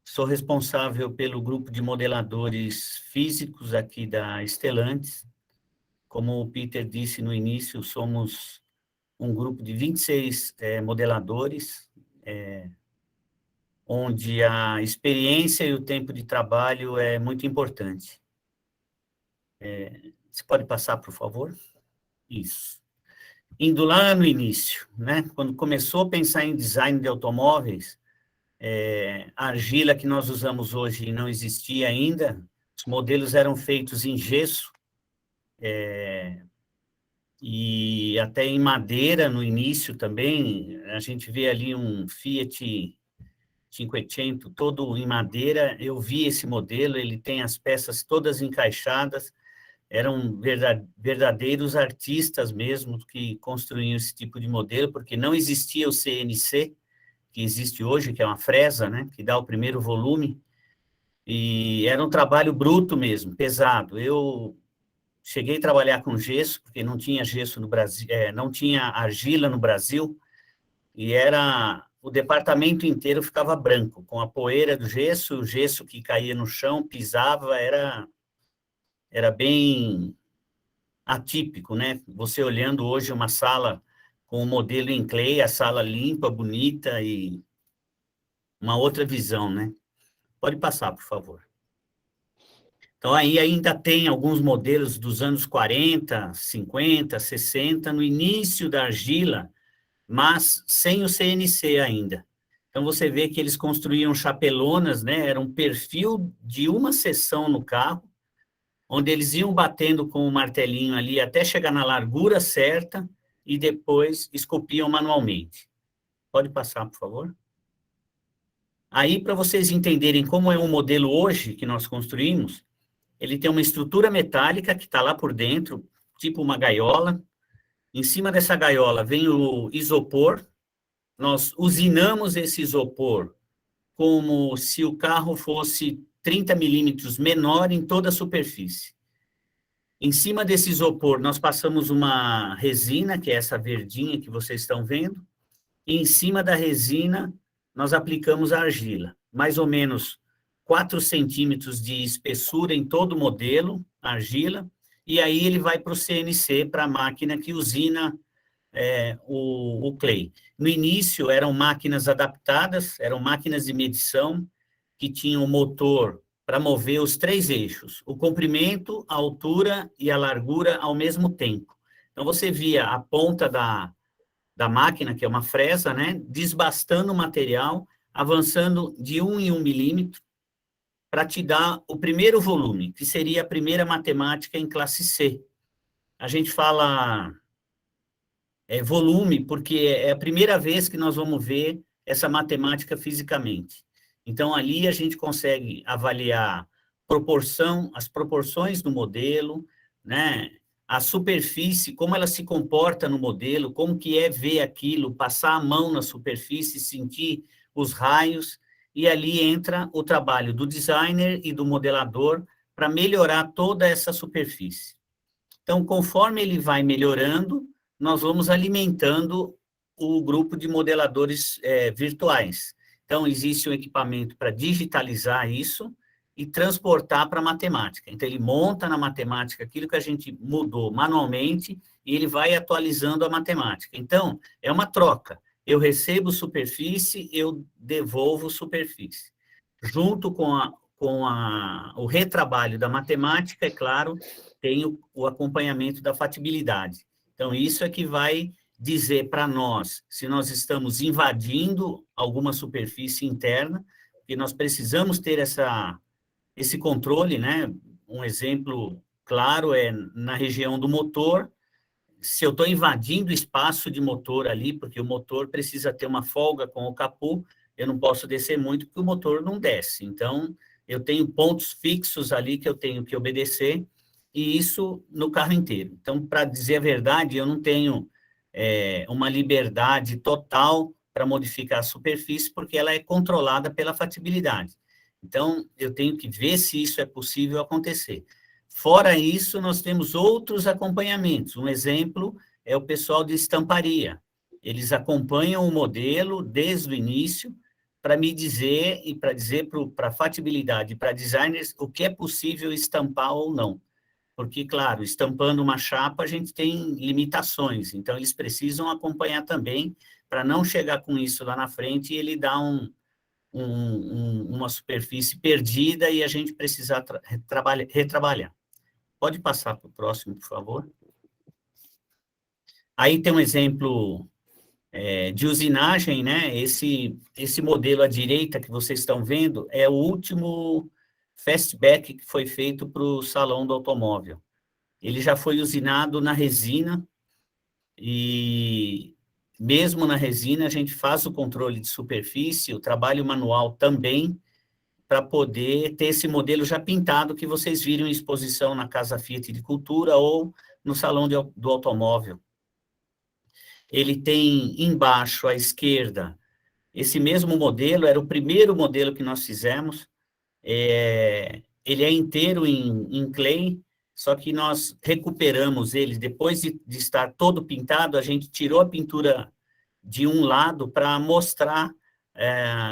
Sou responsável pelo grupo de modeladores físicos aqui da Stellantis. Como o Peter disse no início, somos um grupo de 26 modeladores, onde a experiência e o tempo de trabalho é muito importante. Você pode passar, por favor? Isso. Indo lá no início, né? Quando começou a pensar em design de automóveis, a argila que nós usamos hoje não existia ainda, os modelos eram feitos em gesso, e até em madeira no início também. A gente vê ali um Fiat 500 todo em madeira. Eu vi esse modelo, ele tem as peças todas encaixadas, eram verdadeiros artistas mesmo que construíam esse tipo de modelo, porque não existia o CNC, que existe hoje, que é uma fresa, né, que dá o primeiro volume, e era um trabalho bruto mesmo, pesado. Eu cheguei a trabalhar com gesso, porque não tinha gesso no Brasil, não tinha argila no Brasil, e o departamento inteiro ficava branco, com a poeira do gesso, o gesso que caía no chão, pisava, era bem atípico, né? Você olhando hoje uma sala com o modelo em clay, a sala limpa, bonita e uma outra visão, né? Pode passar, por favor. Então, aí ainda tem alguns modelos dos anos 40, 50, 60, no início da argila, mas sem o CNC ainda. Então, você vê que eles construíam chapelonas, né? Era um perfil de uma seção no carro, onde eles iam batendo com o martelinho ali até chegar na largura certa e depois esculpiam manualmente. Pode passar, por favor? Aí, para vocês entenderem como é o modelo hoje que nós construímos, ele tem uma estrutura metálica que está lá por dentro, tipo uma gaiola. Em cima dessa gaiola vem o isopor, nós usinamos esse isopor como se o carro fosse 30 milímetros menor em toda a superfície. Em cima desse isopor, nós passamos uma resina, que é essa verdinha que vocês estão vendo, e em cima da resina, nós aplicamos a argila. Mais ou menos 4 centímetros de espessura em todo o modelo, argila, e aí ele vai para o CNC, para a máquina que usina o clay. No início, eram máquinas adaptadas, eram máquinas de medição, que tinham motor para mover os 3 eixos, o comprimento, a altura e a largura ao mesmo tempo. Então, você via a ponta da máquina, que é uma fresa, né, desbastando o material, avançando de 1 em 1 milímetro, para te dar o primeiro volume, que seria a primeira matemática em classe C. A gente fala volume, porque é a primeira vez que nós vamos ver essa matemática fisicamente. Então, ali a gente consegue avaliar as proporções do modelo, né? A superfície, como ela se comporta no modelo, como que é ver aquilo, passar a mão na superfície, sentir os raios, e ali entra o trabalho do designer e do modelador para melhorar toda essa superfície. Então, conforme ele vai melhorando, nós vamos alimentando o grupo de modeladores virtuais. Então, existe um equipamento para digitalizar isso e transportar para a matemática. Então, ele monta na matemática aquilo que a gente mudou manualmente e ele vai atualizando a matemática. Então, é uma troca. Eu recebo superfície, eu devolvo superfície. Junto com o retrabalho da matemática, é claro, tem o acompanhamento da fatibilidade. Então, isso é que vai dizer para nós se nós estamos invadindo alguma superfície interna, e nós precisamos ter esse controle, né? Um exemplo claro é na região do motor. Se eu estou invadindo o espaço de motor ali, porque o motor precisa ter uma folga com o capô, eu não posso descer muito, porque o motor não desce. Então, eu tenho pontos fixos ali que eu tenho que obedecer, e isso no carro inteiro. Então, para dizer a verdade, eu não tenho uma liberdade total para modificar a superfície, porque ela é controlada pela fatibilidade. Então, eu tenho que ver se isso é possível acontecer. Fora isso, nós temos outros acompanhamentos. Um exemplo é o pessoal de estamparia. Eles acompanham o modelo desde o início para me dizer e para dizer para a fatibilidade, para designers, o que é possível estampar ou não. Porque, claro, estampando uma chapa, a gente tem limitações, então eles precisam acompanhar também para não chegar com isso lá na frente e ele dar uma superfície perdida e a gente precisar retrabalhar. Pode passar para o próximo, por favor. Aí tem um exemplo de usinagem, né? Esse modelo à direita que vocês estão vendo é o último fastback que foi feito para o Salão do Automóvel. Ele já foi usinado na resina, e mesmo na resina a gente faz o controle de superfície, o trabalho manual também, para poder ter esse modelo já pintado que vocês viram em exposição na Casa Fiat de Cultura ou no Salão do Automóvel. Ele tem embaixo, à esquerda, esse mesmo modelo, era o primeiro modelo que nós fizemos. Ele é inteiro em clay, só que nós recuperamos ele, depois de estar todo pintado, a gente tirou a pintura de um lado para mostrar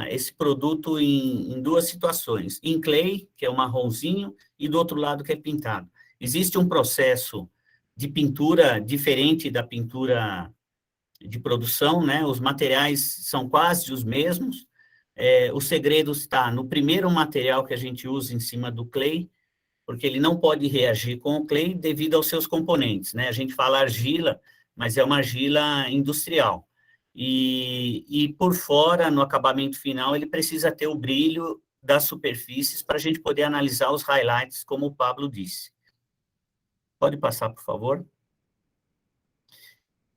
esse produto em 2 situações, em clay, que é o marronzinho, e do outro lado que é pintado. Existe um processo de pintura diferente da pintura de produção, né? Os materiais são quase os mesmos. O segredo está no primeiro material que a gente usa em cima do clay, porque ele não pode reagir com o clay devido aos seus componentes, né? A gente fala argila, mas é uma argila industrial. E por fora, no acabamento final, ele precisa ter o brilho das superfícies para a gente poder analisar os highlights, como o Pablo disse. Pode passar, por favor.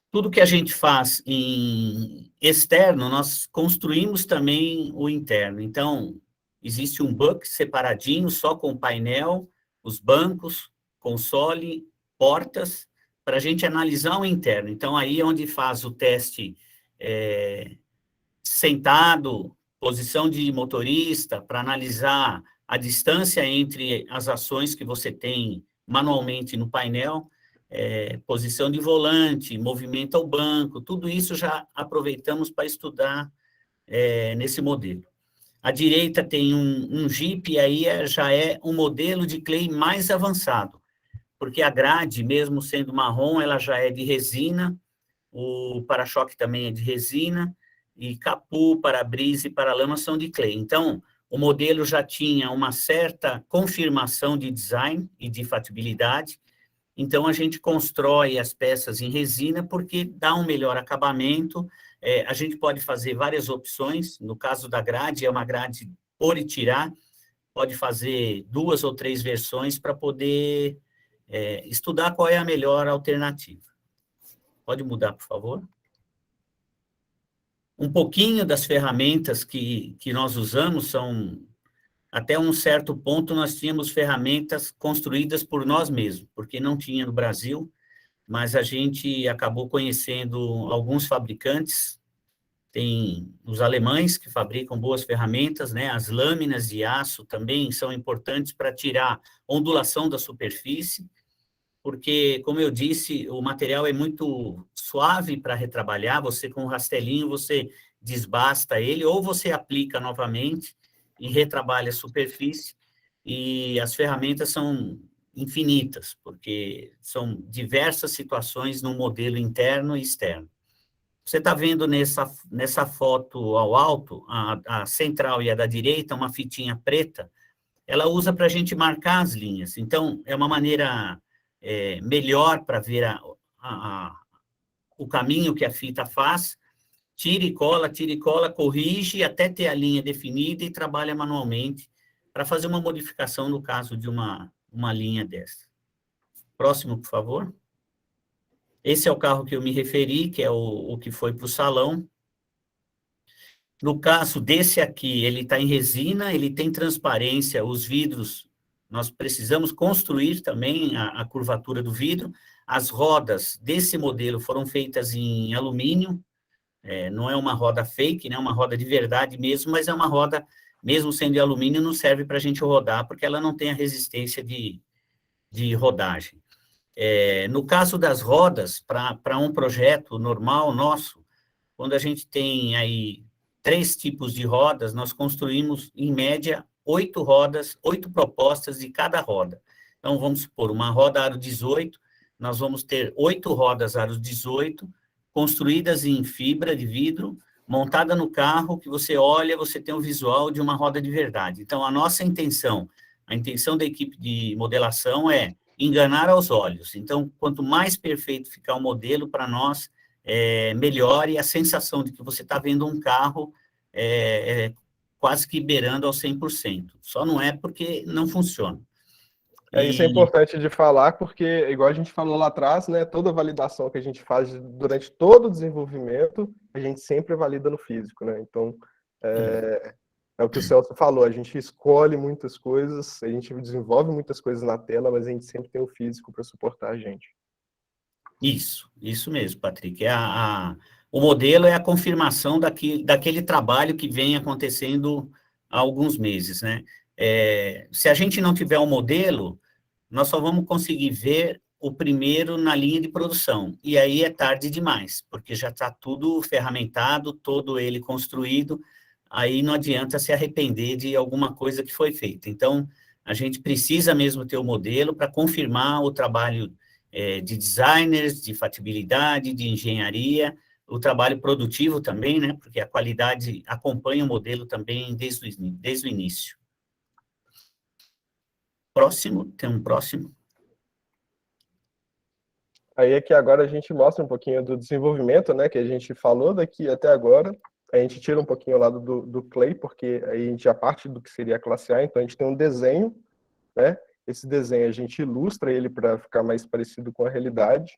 Tudo que a gente faz em externo, nós construímos também o interno. Então, existe um bucket separadinho, só com o painel, os bancos, console, portas, para a gente analisar o interno. Então, aí é onde faz o teste sentado, posição de motorista, para analisar a distância entre as ações que você tem manualmente no painel, posição de volante, movimento ao banco, tudo isso já aproveitamos para estudar nesse modelo. À direita tem um Jeep, e aí já é um modelo de clay mais avançado, porque a grade, mesmo sendo marrom, ela já é de resina, o para-choque também é de resina, e capô, para-brisa e para-lama são de clay. Então, o modelo já tinha uma certa confirmação de design e de fatibilidade, então a gente constrói as peças em resina porque dá um melhor acabamento, a gente pode fazer várias opções, no caso da grade, é uma grade por e tirar, pode fazer 2 ou 3 versões para poder estudar qual é a melhor alternativa. Pode mudar, por favor? Um pouquinho das ferramentas que nós usamos são, até um certo ponto, nós tínhamos ferramentas construídas por nós mesmos, porque não tinha no Brasil, mas a gente acabou conhecendo alguns fabricantes, tem os alemães que fabricam boas ferramentas, né? As lâminas de aço também são importantes para tirar ondulação da superfície, porque, como eu disse, o material é muito suave para retrabalhar, você com o rastelinho, você desbasta ele, ou você aplica novamente e retrabalha a superfície, e as ferramentas são infinitas, porque são diversas situações no modelo interno e externo. Você está vendo nessa foto ao alto, a central e a da direita, uma fitinha preta, ela usa para a gente marcar as linhas. Então, é uma maneira melhor para ver o caminho que a fita faz, tira e cola, corrige até ter a linha definida e trabalha manualmente para fazer uma modificação no caso de uma linha dessa. Próximo, por favor. Esse é o carro que eu me referi, que é o que foi para o salão. No caso desse aqui, ele está em resina, ele tem transparência, os vidros, nós precisamos construir também a curvatura do vidro. As rodas desse modelo foram feitas em alumínio, não é uma roda fake, né, uma roda de verdade mesmo, mas é uma roda, mesmo sendo de alumínio, não serve para a gente rodar, porque ela não tem a resistência de rodagem. No caso das rodas, para um projeto normal nosso, quando a gente tem aí 3 tipos de rodas, nós construímos, em média, 8 rodas, 8 propostas de cada roda. Então, vamos supor, uma roda aro 18, nós vamos ter 8 rodas aro 18, construídas em fibra de vidro, montada no carro, que você olha, você tem um visual de uma roda de verdade. Então, a nossa intenção, a intenção da equipe de modelação é enganar aos olhos. Então, quanto mais perfeito ficar o modelo, para nós, melhor, e a sensação de que você está vendo um carro quase que beirando ao 100%. Só não é porque não funciona. Isso é importante de falar, porque, igual a gente falou lá atrás, né, toda validação que a gente faz durante todo o desenvolvimento, a gente sempre valida no físico, né? Então, é o que o Celso falou, a gente escolhe muitas coisas, a gente desenvolve muitas coisas na tela, mas a gente sempre tem o físico para suportar a gente. Isso mesmo, Patrick. O modelo é a confirmação daquele trabalho que vem acontecendo há alguns meses, né? Se a gente não tiver um modelo, nós só vamos conseguir ver o primeiro na linha de produção, e aí é tarde demais, porque já está tudo ferramentado, todo ele construído, aí não adianta se arrepender de alguma coisa que foi feita. Então, a gente precisa mesmo ter o modelo para confirmar o trabalho de designers, de fatibilidade, de engenharia, o trabalho produtivo também, né? Porque a qualidade acompanha o modelo também desde o início. Próximo, tem um próximo. Aí aqui agora a gente mostra um pouquinho do desenvolvimento, né, que a gente falou daqui até agora. A gente tira um pouquinho o lado do clay, porque aí a gente já parte do que seria a classe A, então a gente tem um desenho, né? Esse desenho a gente ilustra ele para ficar mais parecido com a realidade.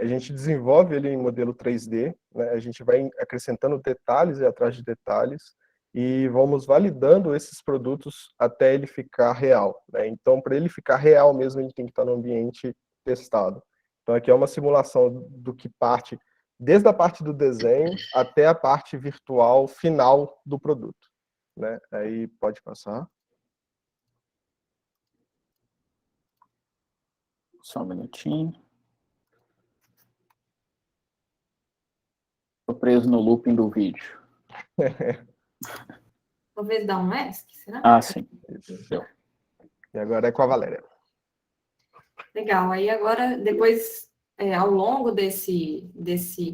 A gente desenvolve ele em modelo 3D, né? A gente vai acrescentando detalhes e atrás de detalhes, e vamos validando esses produtos até ele ficar real, né? Então, para ele ficar real mesmo, ele tem que estar no ambiente testado. Então, aqui é uma simulação do que parte desde a parte do desenho até a parte virtual final do produto, né? Aí pode passar. Só um minutinho. Estou preso no looping do vídeo. Talvez dar um ESC, será? Ah, sim. Isso. E agora é com a Valéria. Legal. Aí agora, depois, ao longo desse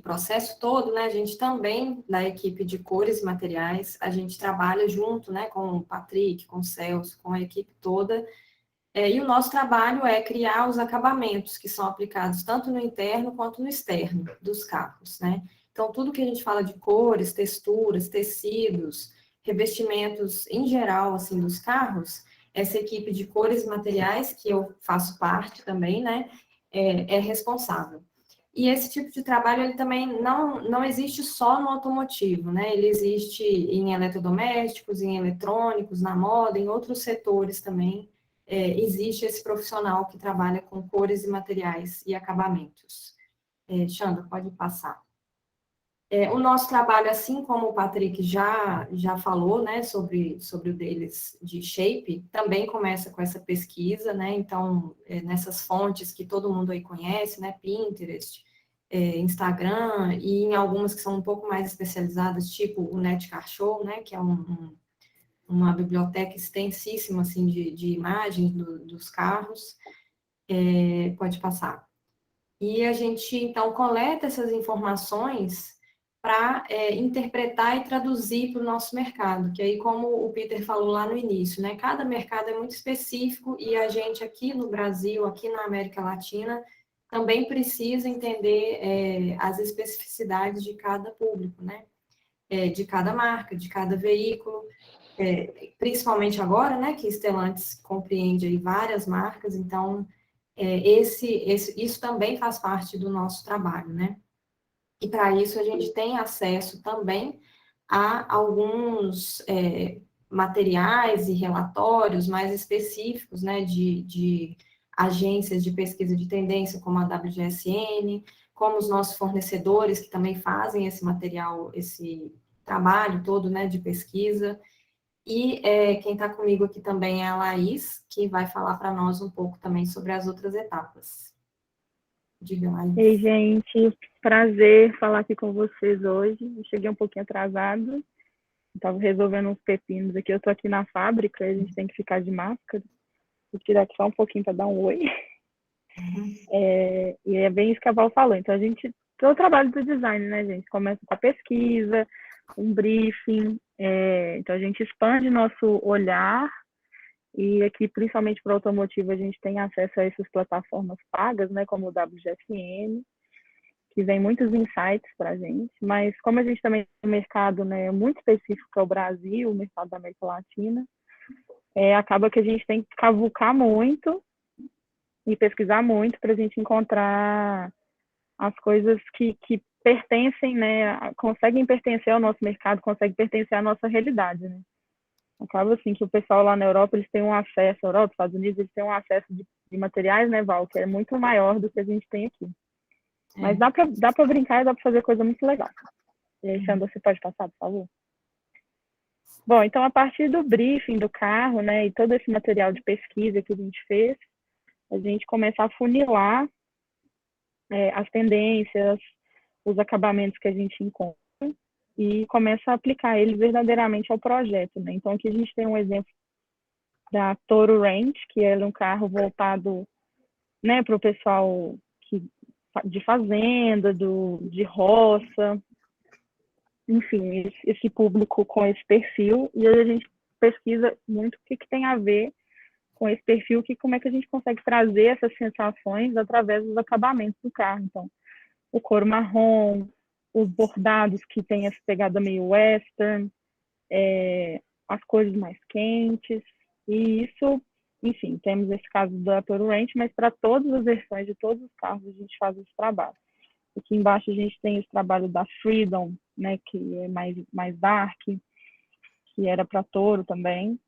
processo todo, né, a gente também, da equipe de cores e materiais, a gente trabalha junto, né, com o Patrick, com o Celso, com a equipe toda, e o nosso trabalho é criar os acabamentos que são aplicados tanto no interno quanto no externo dos carros, né? Então, tudo que a gente fala de cores, texturas, tecidos, revestimentos em geral, assim, dos carros, essa equipe de cores e materiais, que eu faço parte também, né, é responsável. E esse tipo de trabalho, ele também não existe só no automotivo, né? Ele existe em eletrodomésticos, em eletrônicos, na moda, em outros setores também. Existe esse profissional que trabalha com cores e materiais e acabamentos. Xandra, pode passar. O nosso trabalho, assim como o Patrick já falou, né, sobre o deles de shape, também começa com essa pesquisa, né, então, nessas fontes que todo mundo aí conhece, né, Pinterest, Instagram, e em algumas que são um pouco mais especializadas, tipo o Netcar Show, né, que é uma biblioteca extensíssima, assim, de imagens dos carros. Pode passar. E a gente, então, coleta essas informações para interpretar e traduzir para o nosso mercado, que aí, como o Peter falou lá no início, né, cada mercado é muito específico e a gente aqui no Brasil, aqui na América Latina, também precisa entender as especificidades de cada público, né, de cada marca, de cada veículo, principalmente agora, né, que Stellantis compreende aí várias marcas, então, isso também faz parte do nosso trabalho, né? E para isso a gente tem acesso também a alguns materiais e relatórios mais específicos, né, de agências de pesquisa de tendência, como a WGSN, como os nossos fornecedores, que também fazem esse material, esse trabalho todo, né, de pesquisa. E quem está comigo aqui também é a Laís, que vai falar para nós um pouco também sobre as outras etapas. Diga, Laís. Ei, gente, prazer falar aqui com vocês hoje. Eu cheguei um pouquinho atrasado, estava resolvendo uns pepinos aqui. Eu estou aqui na fábrica, a gente tem que ficar de máscara. Vou tirar aqui só um pouquinho para dar um oi. E é bem isso que a Val falou. Então, todo o trabalho do design, né, gente? Começa com a pesquisa, um briefing. Então, a gente expande nosso olhar. E aqui, principalmente para o automotivo, a gente tem acesso a essas plataformas pagas, né, como o WGSN, que vem muitos insights para a gente. Mas como a gente também tem um mercado, né, muito específico que é o Brasil, o mercado da América Latina, acaba que a gente tem que cavucar muito e pesquisar muito para a gente encontrar as coisas que pertencem, né, conseguem pertencer ao nosso mercado, conseguem pertencer à nossa realidade, né. Acaba assim que o pessoal lá na Europa, eles têm um acesso, Europa, Estados Unidos, eles têm um acesso de materiais, né, Val, que é muito maior do que a gente tem aqui. Mas dá para brincar e dá para fazer coisa muito legal. E aí, Xandra, você pode passar, por favor? Bom, então, a partir do briefing do carro, né, e todo esse material de pesquisa que a gente fez, a gente começa a funilar as tendências, os acabamentos que a gente encontra, e começa a aplicar eles verdadeiramente ao projeto, né? Então, aqui a gente tem um exemplo da Toro Range, que é um carro voltado, né, para o pessoal de fazenda, de roça, enfim, esse público com esse perfil, e aí a gente pesquisa muito o que tem a ver com esse perfil, como é que a gente consegue trazer essas sensações através dos acabamentos do carro. Então, o couro marrom, os bordados que tem essa pegada meio western, as cores mais quentes, e isso, enfim, temos esse caso da Toro Range, mas para todas as versões de todos os carros a gente faz esse trabalho. Aqui embaixo a gente tem esse trabalho da Freedom, né, que é mais dark, que era para Toro também,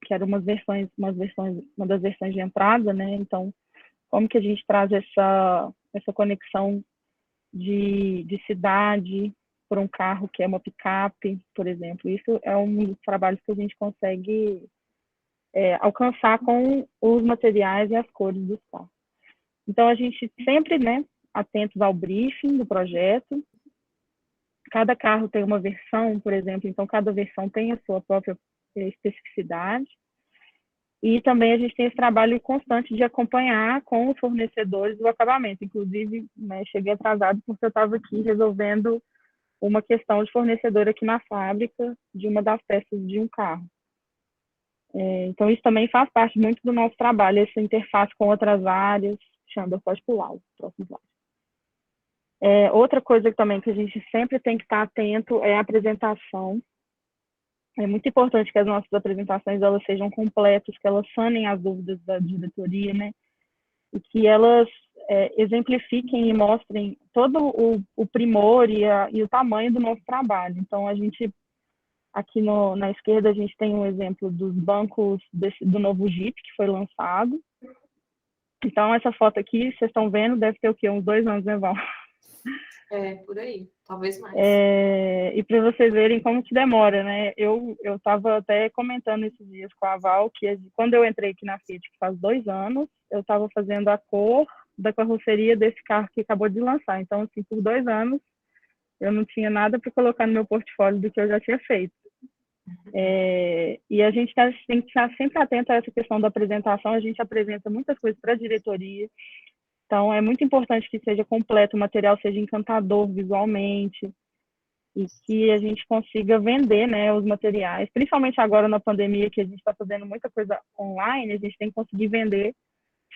que era uma das versões de entrada, né, então como que a gente traz essa conexão de cidade por um carro que é uma picape, por exemplo. Isso é um dos trabalhos que a gente consegue alcançar com os materiais e as cores dos carros. Então, a gente sempre, né, atentos ao briefing do projeto. Cada carro tem uma versão, por exemplo, então cada versão tem a sua própria especificidade. E também a gente tem esse trabalho constante de acompanhar com os fornecedores o acabamento. Inclusive, né, cheguei atrasado porque eu estava aqui resolvendo uma questão de fornecedor aqui na fábrica de uma das peças de um carro. Então, isso também faz parte muito do nosso trabalho, essa interface com outras áreas. Xandor, pode pular o próximo slide. Outra coisa também que a gente sempre tem que estar atento é a apresentação. É muito importante que as nossas apresentações elas sejam completas, que elas sanem as dúvidas da diretoria, né? E que elas exemplifiquem e mostrem todo o primor e o tamanho do nosso trabalho. Então, a gente, aqui na esquerda, a gente tem um exemplo dos bancos do novo Jeep, que foi lançado. Então, essa foto aqui, vocês estão vendo, deve ter o quê? Uns 2 anos, né, Val? Por aí, talvez mais. E para vocês verem como que demora, né? Eu estava até comentando esses dias com a Val que quando eu entrei aqui na Fiat, que faz 2 anos, eu estava fazendo a cor da carroceria desse carro que acabou de lançar. Então, assim, por 2 anos, eu não tinha nada para colocar no meu portfólio do que eu já tinha feito. E a gente tem que estar sempre atento a essa questão da apresentação. A gente apresenta muitas coisas para a diretoria. Então, é muito importante que seja completo, o material seja encantador visualmente e que a gente consiga vender, né, os materiais. Principalmente agora na pandemia, que a gente está fazendo muita coisa online, a gente tem que conseguir vender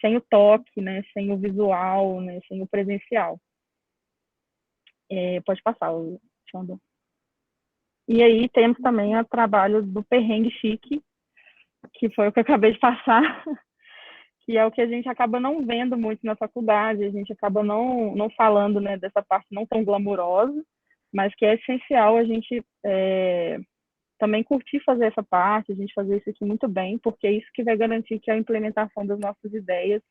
sem o toque, né, sem o visual, né, sem o presencial. Pode passar, Xandor. E aí temos também o trabalho do perrengue chique, que foi o que eu acabei de passar, que é o que a gente acaba não vendo muito na faculdade, a gente acaba não falando, né, dessa parte não tão glamurosa, mas que é essencial a gente também curtir fazer essa parte, a gente fazer isso aqui muito bem, porque é isso que vai garantir que a implementação das nossas ideias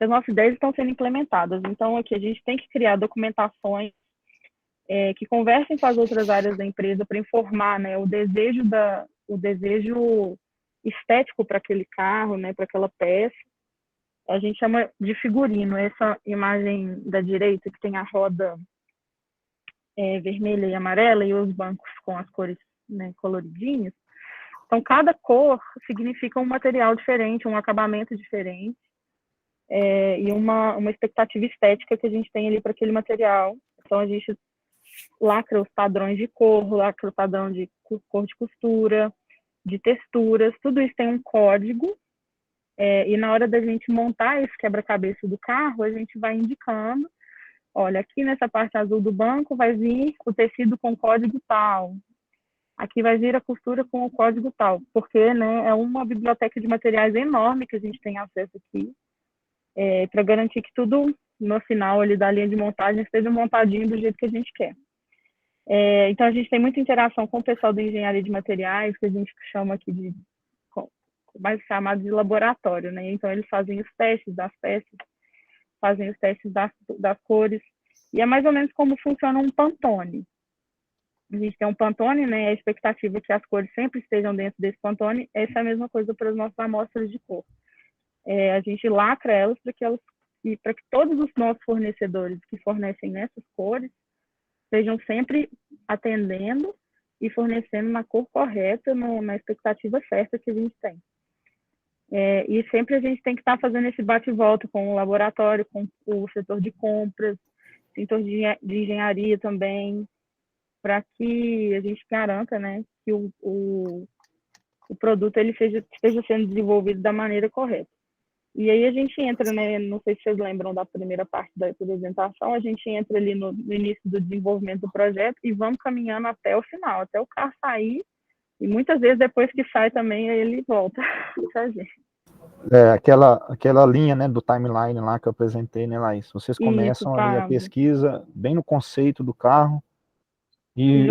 as nossas ideias estão sendo implementadas. Então, aqui a gente tem que criar documentações que conversem com as outras áreas da empresa para informar, né, o desejo estético para aquele carro, né, para aquela peça. A gente chama de figurino. Essa imagem da direita, que tem a roda vermelha e amarela e os bancos com as cores, né, coloridinhas. Então, cada cor significa um material diferente, um acabamento diferente e uma expectativa estética que a gente tem ali para aquele material. Então, a gente lacra os padrões de cor, lacra o padrão de cor de costura, de texturas, tudo isso tem um código, e na hora da gente montar esse quebra-cabeça do carro, a gente vai indicando, olha, aqui nessa parte azul do banco vai vir o tecido com código tal, aqui vai vir a costura com o código tal, porque, né, é uma biblioteca de materiais enorme que a gente tem acesso aqui, para garantir que tudo, no final ali da linha de montagem, esteja montadinho do jeito que a gente quer. Então, a gente tem muita interação com o pessoal da engenharia de materiais, que a gente chama aqui de mais chamado de laboratório, né? Então, eles fazem os testes das peças, fazem os testes das cores, e é mais ou menos como funciona um Pantone. A gente tem um Pantone, né? A expectativa é que as cores sempre estejam dentro desse Pantone. Essa é a mesma coisa para as nossas amostras de cor. A gente lacra elas para que todos os nossos fornecedores que fornecem nessas cores estejam sempre atendendo e fornecendo na cor correta, na expectativa certa que a gente tem. E sempre a gente tem que estar fazendo esse bate-volta com o laboratório, com o setor de compras, setor de engenharia também, para que a gente garanta, né, que o produto ele esteja sendo desenvolvido da maneira correta. E aí a gente entra, né, não sei se vocês lembram da primeira parte da apresentação, a gente entra ali no início do desenvolvimento do projeto e vamos caminhando até o final, até o carro sair, e muitas vezes depois que sai também, ele volta pra gente. Aquela linha, né, do timeline lá que eu apresentei, né, Laís? Vocês começam ali a pesquisa bem no conceito do carro e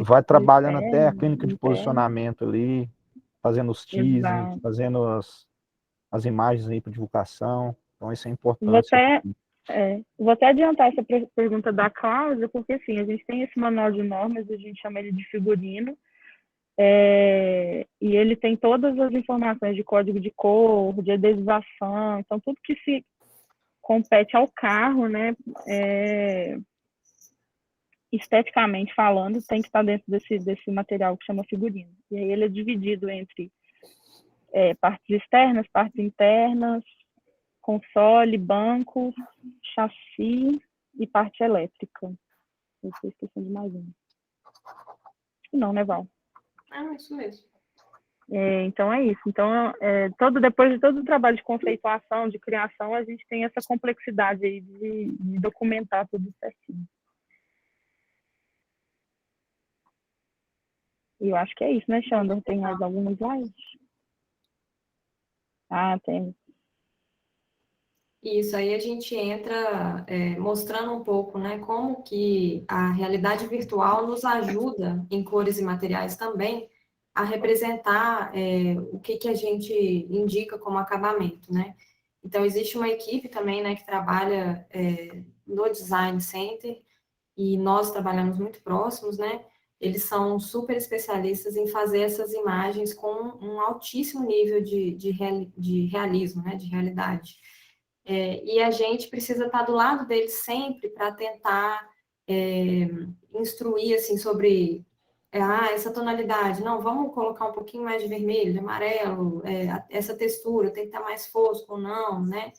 vai trabalhando até a clínica de posicionamento ali, fazendo os teasers, fazendo as imagens aí para divulgação. Então, isso é Vou importância. vou até adiantar essa pergunta da Cláudia, porque assim, a gente tem esse manual de normas, a gente chama ele de figurino, e ele tem todas as informações de código de cor, de adesivação, então tudo que se compete ao carro, né, esteticamente falando, tem que estar dentro desse material que chama figurino. E aí ele é dividido entre partes externas, partes internas, console, banco, chassi e parte elétrica. Eu estou esquecendo de mais um. Não, né, Val? Isso mesmo. Então é isso. Então, depois de todo o trabalho de conceituação, de criação, a gente tem essa complexidade aí de documentar tudo certinho. E eu acho que é isso, né, Xandor? Tem mais algum slide? Tem. Isso, aí a gente entra mostrando um pouco, né, como que a realidade virtual nos ajuda, em cores e materiais também, a representar o que a gente indica como acabamento, né? Então, existe uma equipe também, né, que trabalha no Design Center, e nós trabalhamos muito próximos, né? Eles são super especialistas em fazer essas imagens com um altíssimo nível de realismo, né, de realidade. E a gente precisa estar do lado deles sempre para tentar instruir, assim, sobre essa tonalidade. Não, vamos colocar um pouquinho mais de vermelho, de amarelo, essa textura tem que estar mais fosco ou não, né?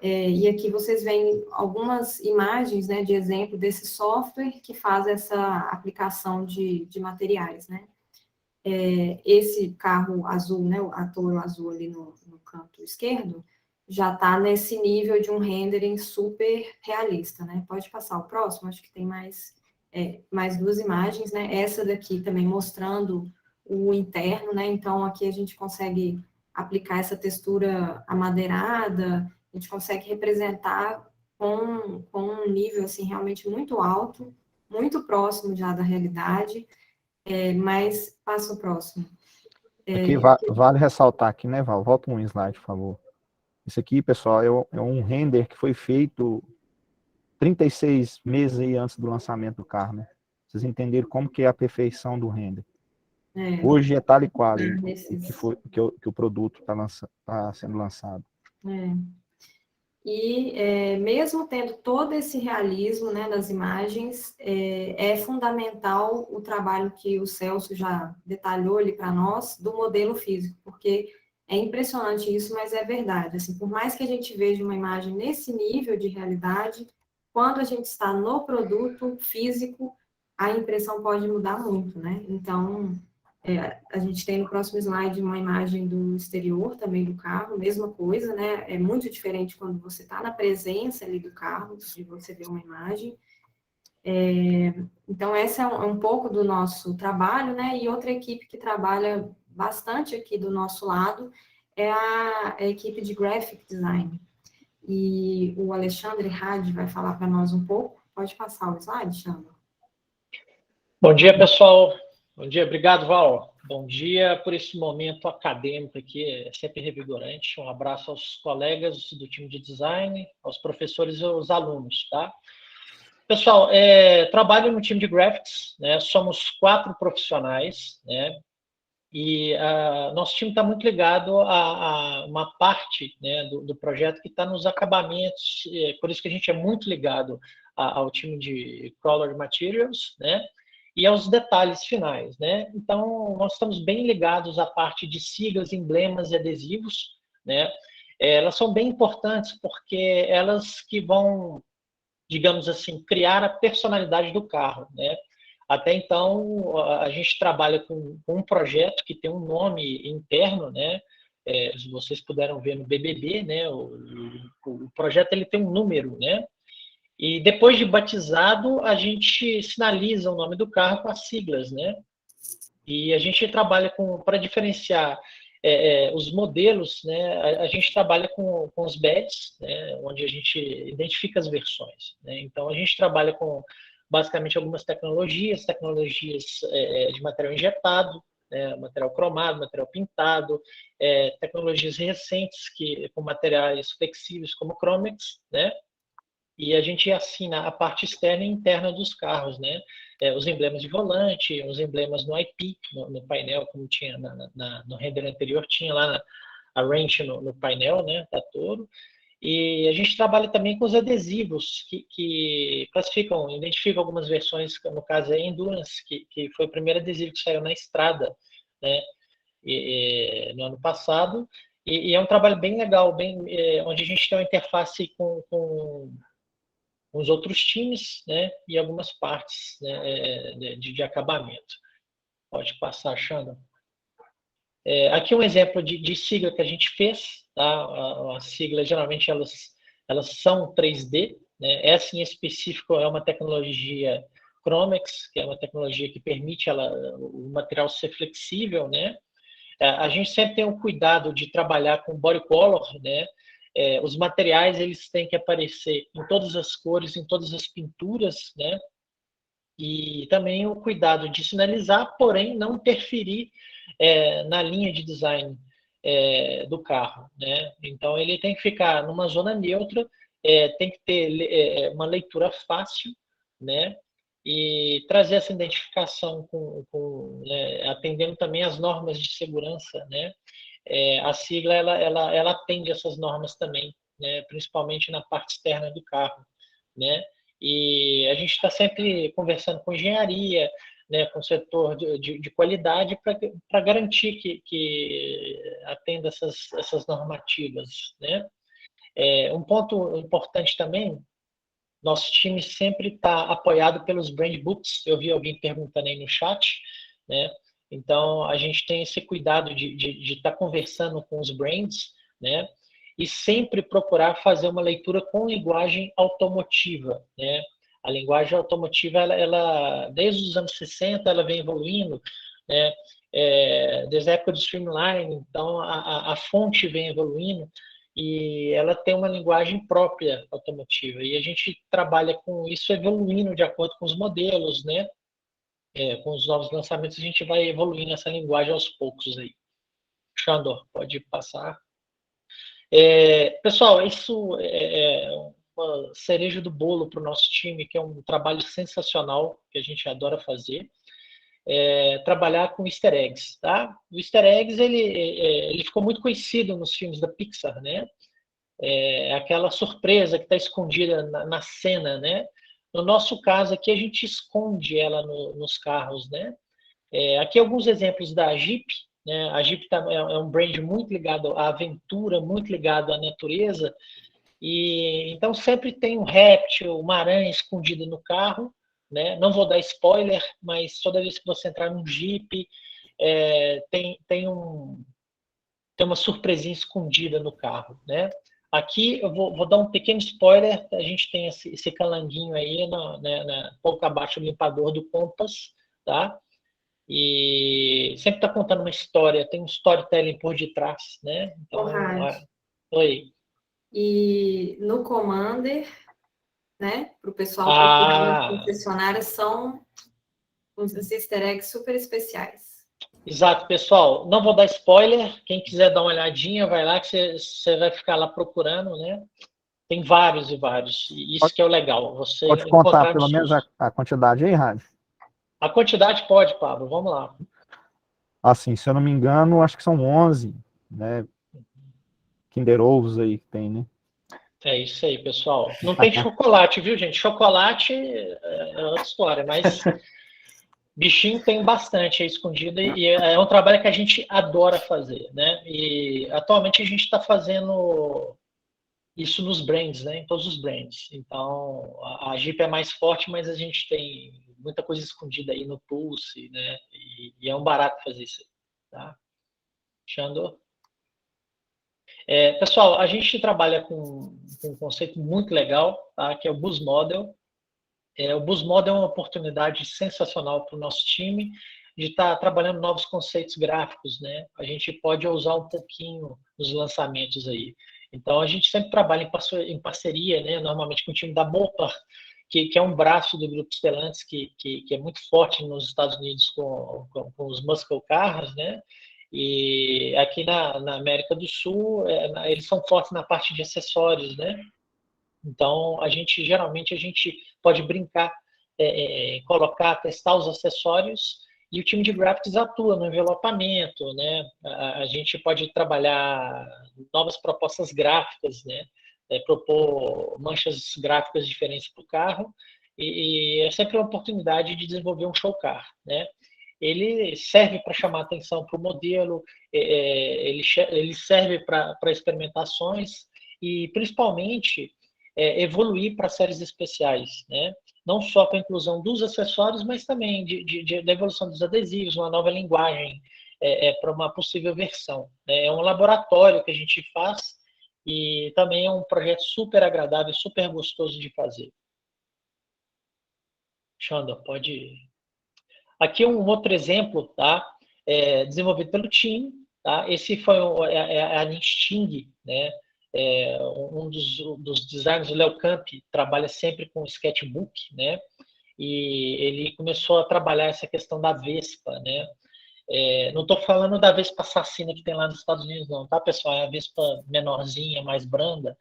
E aqui vocês veem algumas imagens, né, de exemplo desse software que faz essa aplicação de materiais, né? Esse carro azul, né, a Toro azul ali no canto esquerdo, já está nesse nível de um rendering super realista, né? Pode passar o próximo, acho que tem mais duas imagens, né? Essa daqui também mostrando o interno, né? Então, aqui a gente consegue aplicar essa textura amadeirada, a gente consegue representar com um nível, assim, realmente muito alto, muito próximo já da realidade, mas passa o próximo. Aqui vale ressaltar aqui, né, Val? Volta um slide, por favor. Isso aqui, pessoal, é um render que foi feito 36 meses aí antes do lançamento do carro, né? Vocês entenderam como que é a perfeição do render. Hoje é tal e qual que o produto está sendo lançado. E mesmo tendo todo esse realismo, né, nas imagens, é fundamental o trabalho que o Celso já detalhou ali para nós, do modelo físico, porque é impressionante isso, mas é verdade. Assim, por mais que a gente veja uma imagem nesse nível de realidade, quando a gente está no produto físico, a impressão pode mudar muito, né? Então, a gente tem no próximo slide uma imagem do exterior também do carro, mesma coisa, né? É muito diferente quando você está na presença ali do carro, de você ver uma imagem. Então, esse é um pouco do nosso trabalho, né? E outra equipe que trabalha bastante aqui do nosso lado é a equipe de Graphic Design. E o Alexandre Hadi vai falar para nós um pouco. Pode passar o slide, Alexandre? Bom dia, pessoal. Bom dia, obrigado, Val. Bom dia por esse momento acadêmico aqui, é sempre revigorante. Um abraço aos colegas do time de design, aos professores e aos alunos, tá? Pessoal, trabalho no time de graphics, né? Somos 4 profissionais, né? E nosso time está muito ligado a uma parte, né, do projeto que está nos acabamentos, por isso que a gente é muito ligado ao time de Color Materials, né? E aos detalhes finais, né? Então, nós estamos bem ligados à parte de siglas, emblemas e adesivos, né? Elas são bem importantes porque elas que vão, digamos assim, criar a personalidade do carro, né? Até então, a gente trabalha com um projeto que tem um nome interno, né? Se vocês puderam ver no BBB, né? O projeto ele tem um número, né? E depois de batizado, a gente sinaliza o nome do carro com as siglas, né? E a gente trabalha para diferenciar os modelos, né? A gente trabalha com os badges, né? Onde a gente identifica as versões, né? Então, a gente trabalha com, basicamente, algumas tecnologias de material injetado, né? Material cromado, material pintado, tecnologias recentes com materiais flexíveis como Chromex, né? E a gente assina a parte externa e interna dos carros, né? Os emblemas de volante, os emblemas no IP, no painel, como tinha no render anterior, tinha lá a wrench no painel, né, da Toro. E a gente trabalha também com os adesivos que classificam, identificam algumas versões, no caso é Endurance, que foi o primeiro adesivo que saiu na estrada, né, no ano passado. E é um trabalho bem legal, onde a gente tem uma interface com os outros times, né, e algumas partes, né, de acabamento. Pode passar, Xanda. Aqui um exemplo de sigla que a gente fez, tá? A sigla, geralmente, elas são 3D, né? Essa em específico é uma tecnologia Chromex, que é uma tecnologia que permite o material ser flexível, né? A gente sempre tem o cuidado de trabalhar com body color, né? Os materiais, eles têm que aparecer em todas as cores, em todas as pinturas, né? E também o cuidado de sinalizar, porém não interferir na linha de design do carro, né? Então ele tem que ficar numa zona neutra, tem que ter uma leitura fácil, né? E trazer essa identificação né, atendendo também as normas de segurança, né? A sigla ela atende essas normas também, né? Principalmente na parte externa do carro, né? E a gente está sempre conversando com engenharia, né, com o setor de qualidade para garantir que atenda essas normativas, né? Um ponto importante também, nosso time sempre está apoiado pelos brand books. Eu vi alguém perguntando aí no chat, né? Então a gente tem esse cuidado de estar conversando com os brands, né? E sempre procurar fazer uma leitura com linguagem automotiva, né? A linguagem automotiva, ela desde os anos 60, ela vem evoluindo, né? Desde a época do Streamline, então a fonte vem evoluindo e ela tem uma linguagem própria automotiva. E a gente trabalha com isso evoluindo de acordo com os modelos, né? Com os novos lançamentos, a gente vai evoluindo essa linguagem aos poucos aí. Xandor, pode passar. Pessoal, isso é uma cereja do bolo para o nosso time, que é um trabalho sensacional, que a gente adora fazer, trabalhar com easter eggs, tá? O easter eggs, ele ficou muito conhecido nos filmes da Pixar, né? Aquela surpresa que está escondida na cena, né? No nosso caso aqui, a gente esconde ela nos carros, né? Aqui alguns exemplos da Jeep, né? A Jeep é um brand muito ligado à aventura, muito ligado à natureza, e então sempre tem um réptil, uma aranha escondida no carro, né? Não vou dar spoiler, mas toda vez que você entrar num Jeep, tem uma surpresinha escondida no carro, né? Aqui eu vou dar um pequeno spoiler, a gente tem esse calanguinho aí, pouco abaixo do limpador do Compass, tá? E sempre está contando uma história, tem um storytelling por detrás, né? Então, oi. E no Commander, né, para o pessoal procurar nas concessionárias, são uns easter eggs super especiais. Exato, pessoal. Não vou dar spoiler. Quem quiser dar uma olhadinha, vai lá que você vai ficar lá procurando, né? Tem vários e vários. E isso que é o legal. Você pode contar pelo menos a quantidade aí, Rádio? A quantidade pode, Pablo. Vamos lá. Assim, se eu não me engano, acho que são 11, né? Kinder Ovos aí que tem, né? É isso aí, pessoal. Não tem chocolate, viu, gente? Chocolate é outra história, mas bichinho tem bastante aí escondido e é um trabalho que a gente adora fazer, né? E atualmente a gente está fazendo isso nos brands, né? Em todos os brands. Então, a Jeep é mais forte, mas a gente tem muita coisa escondida aí no Pulse, né? E é um barato fazer isso, tá? Xandor? Pessoal, a gente trabalha com um conceito muito legal, tá? Que é o Bus Model. O Bus Model é uma oportunidade sensacional para o nosso time de estar trabalhando novos conceitos gráficos, né? A gente pode usar um pouquinho nos lançamentos aí. Então, a gente sempre trabalha em parceria, né? Normalmente com o time da Mopar, que é um braço do Grupo Stellantis que é muito forte nos Estados Unidos com os muscle cars, né? E aqui na América do Sul, eles são fortes na parte de acessórios, né? Então, geralmente a gente pode brincar, colocar, testar os acessórios, e o time de graphics atua no envelopamento, né? A gente pode trabalhar novas propostas gráficas, né? Propor manchas gráficas diferentes para o carro, e é sempre uma oportunidade de desenvolver um show car, né? Ele serve para chamar atenção para o modelo, ele serve para experimentações e, principalmente, evoluir para séries especiais, né? Não só com a inclusão dos acessórios, mas também da evolução dos adesivos, uma nova linguagem para uma possível versão, né? É um laboratório que a gente faz e também é um projeto super agradável, super gostoso de fazer. Xandor, pode ir. Aqui é um outro exemplo, tá? Desenvolvido pelo time, tá? Esse foi a Nisting, né? Um dos designers, o Léo Camp, trabalha sempre com sketchbook, né? E ele começou a trabalhar essa questão da Vespa, né? Não estou falando da Vespa assassina que tem lá nos Estados Unidos, não, tá, pessoal? É a Vespa menorzinha, mais branda,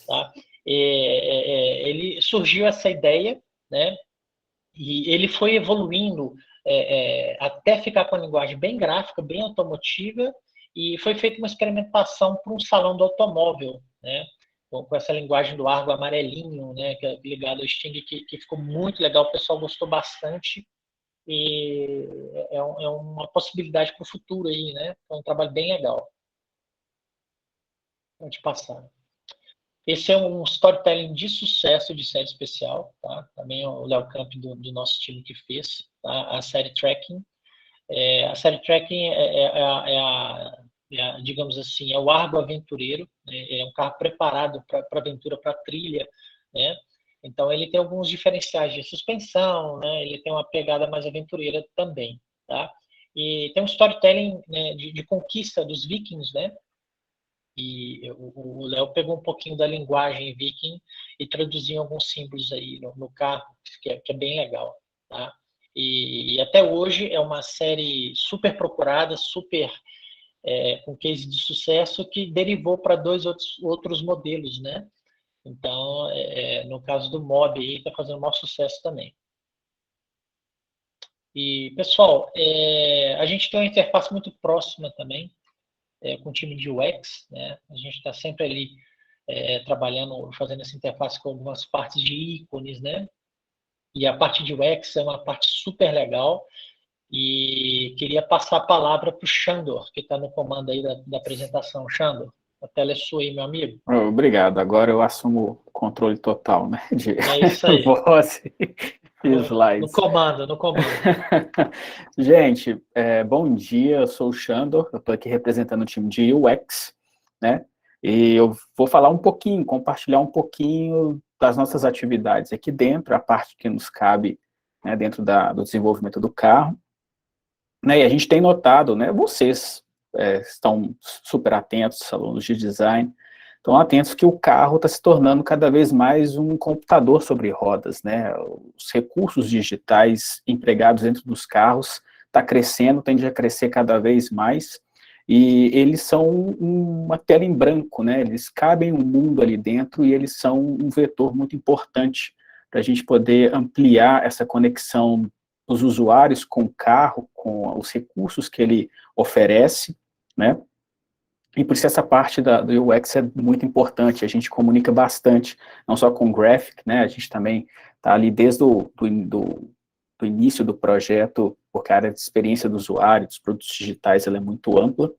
tá? Ele surgiu essa ideia, né? E ele foi evoluindo até ficar com a linguagem bem gráfica, bem automotiva, e foi feita uma experimentação para um salão do automóvel, né? Com essa linguagem do Argo amarelinho, né? Que é ligado ao Sting, que ficou muito legal, o pessoal gostou bastante, e é uma possibilidade para o futuro aí, né? É um trabalho bem legal. Pode passar. Esse é um storytelling de sucesso de série especial, tá? Também é o Léo Camp do nosso time que fez, tá? A série Tracking. A série Tracking digamos assim, é o Argo aventureiro, né? É um carro preparado para aventura, para trilha, né? Então ele tem alguns diferenciais de suspensão, né? Ele tem uma pegada mais aventureira também, tá? E tem um storytelling, né, de conquista dos vikings, né? E o Léo pegou um pouquinho da linguagem viking e traduziu alguns símbolos aí no carro, que é bem legal, tá? E até hoje é uma série super procurada, super com case de sucesso, que derivou para 2 outros modelos, né? Então, no caso do Mob, está fazendo o maior sucesso também. E, pessoal, a gente tem uma interface muito próxima também, com o time de UX, né? A gente está sempre ali trabalhando, fazendo essa interface com algumas partes de ícones, né? E a parte de UX é uma parte super legal, e queria passar a palavra para o Xandor, que está no comando aí da apresentação. Xandor, a tela é sua aí, meu amigo. Obrigado, agora eu assumo o controle total, né? De isso aí. voz e slides. No comando. Gente, bom dia, eu sou o Xandor, eu estou aqui representando o time de UX, né? E eu vou falar um pouquinho, compartilhar um pouquinho das nossas atividades aqui dentro, a parte que nos cabe, né, dentro do desenvolvimento do carro. Né, e a gente tem notado, né, vocês estão super atentos, alunos de design, estão atentos que o carro está se tornando cada vez mais um computador sobre rodas, né? Os recursos digitais empregados dentro dos carros está crescendo, tende a crescer cada vez mais, e eles são uma tela em branco, né? Eles cabem um mundo ali dentro e eles são um vetor muito importante para a gente poder ampliar essa conexão dos usuários com o carro, com os recursos que ele oferece, né? E por isso essa parte do UX é muito importante, a gente comunica bastante, não só com o Graphic, né? A gente também está ali desde do início do projeto, porque a área de experiência do usuário, dos produtos digitais, ela é muito ampla,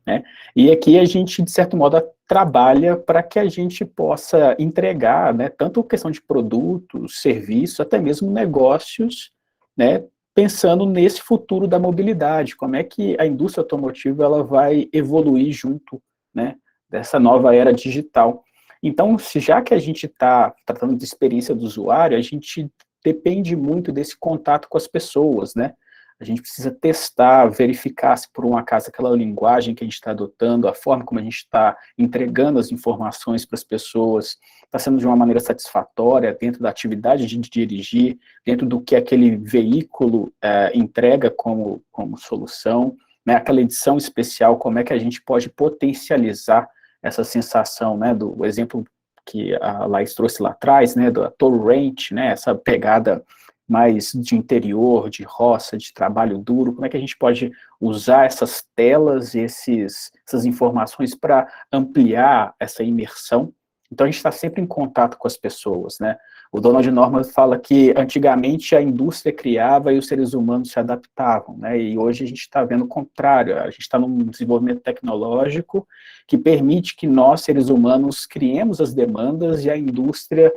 né? E aqui a gente, de certo modo, trabalha para que a gente possa entregar, né, tanto questão de produtos, serviços, até mesmo negócios, né, pensando nesse futuro da mobilidade, como é que a indústria automotiva ela vai evoluir junto, né, dessa nova era digital. Então, já que a gente está tratando de experiência do usuário, a gente depende muito desse contato com as pessoas, né? a gente precisa testar, verificar se por um acaso aquela linguagem que a gente está adotando, a forma como a gente está entregando as informações para as pessoas, está sendo de uma maneira satisfatória dentro da atividade de dirigir, dentro do que aquele veículo entrega como solução, né, aquela edição especial, como é que a gente pode potencializar essa sensação, né, do exemplo que a Laís trouxe lá atrás, né, da Toro Ranch, né, essa pegada mais de interior, de roça, de trabalho duro, como é que a gente pode usar essas telas, essas informações para ampliar essa imersão. Então, a gente está sempre em contato com as pessoas, né? O Donald Norman fala que, antigamente, a indústria criava e os seres humanos se adaptavam, né? E hoje a gente está vendo o contrário, a gente está num desenvolvimento tecnológico que permite que nós, seres humanos, criemos as demandas e a indústria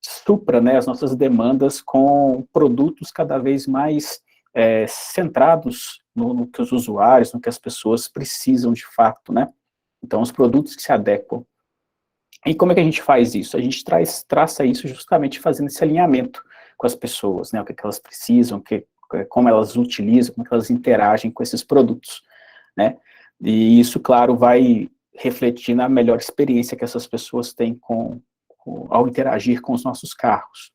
supra, né, as nossas demandas com produtos cada vez mais centrados no que os usuários, no que as pessoas precisam de fato, né? Então, os produtos que se adequam. E como é que a gente faz isso? A gente traça isso justamente fazendo esse alinhamento com as pessoas, né? O que elas precisam, como elas utilizam, como elas interagem com esses produtos, né? E isso, claro, vai refletir na melhor experiência que essas pessoas têm ao interagir com os nossos carros.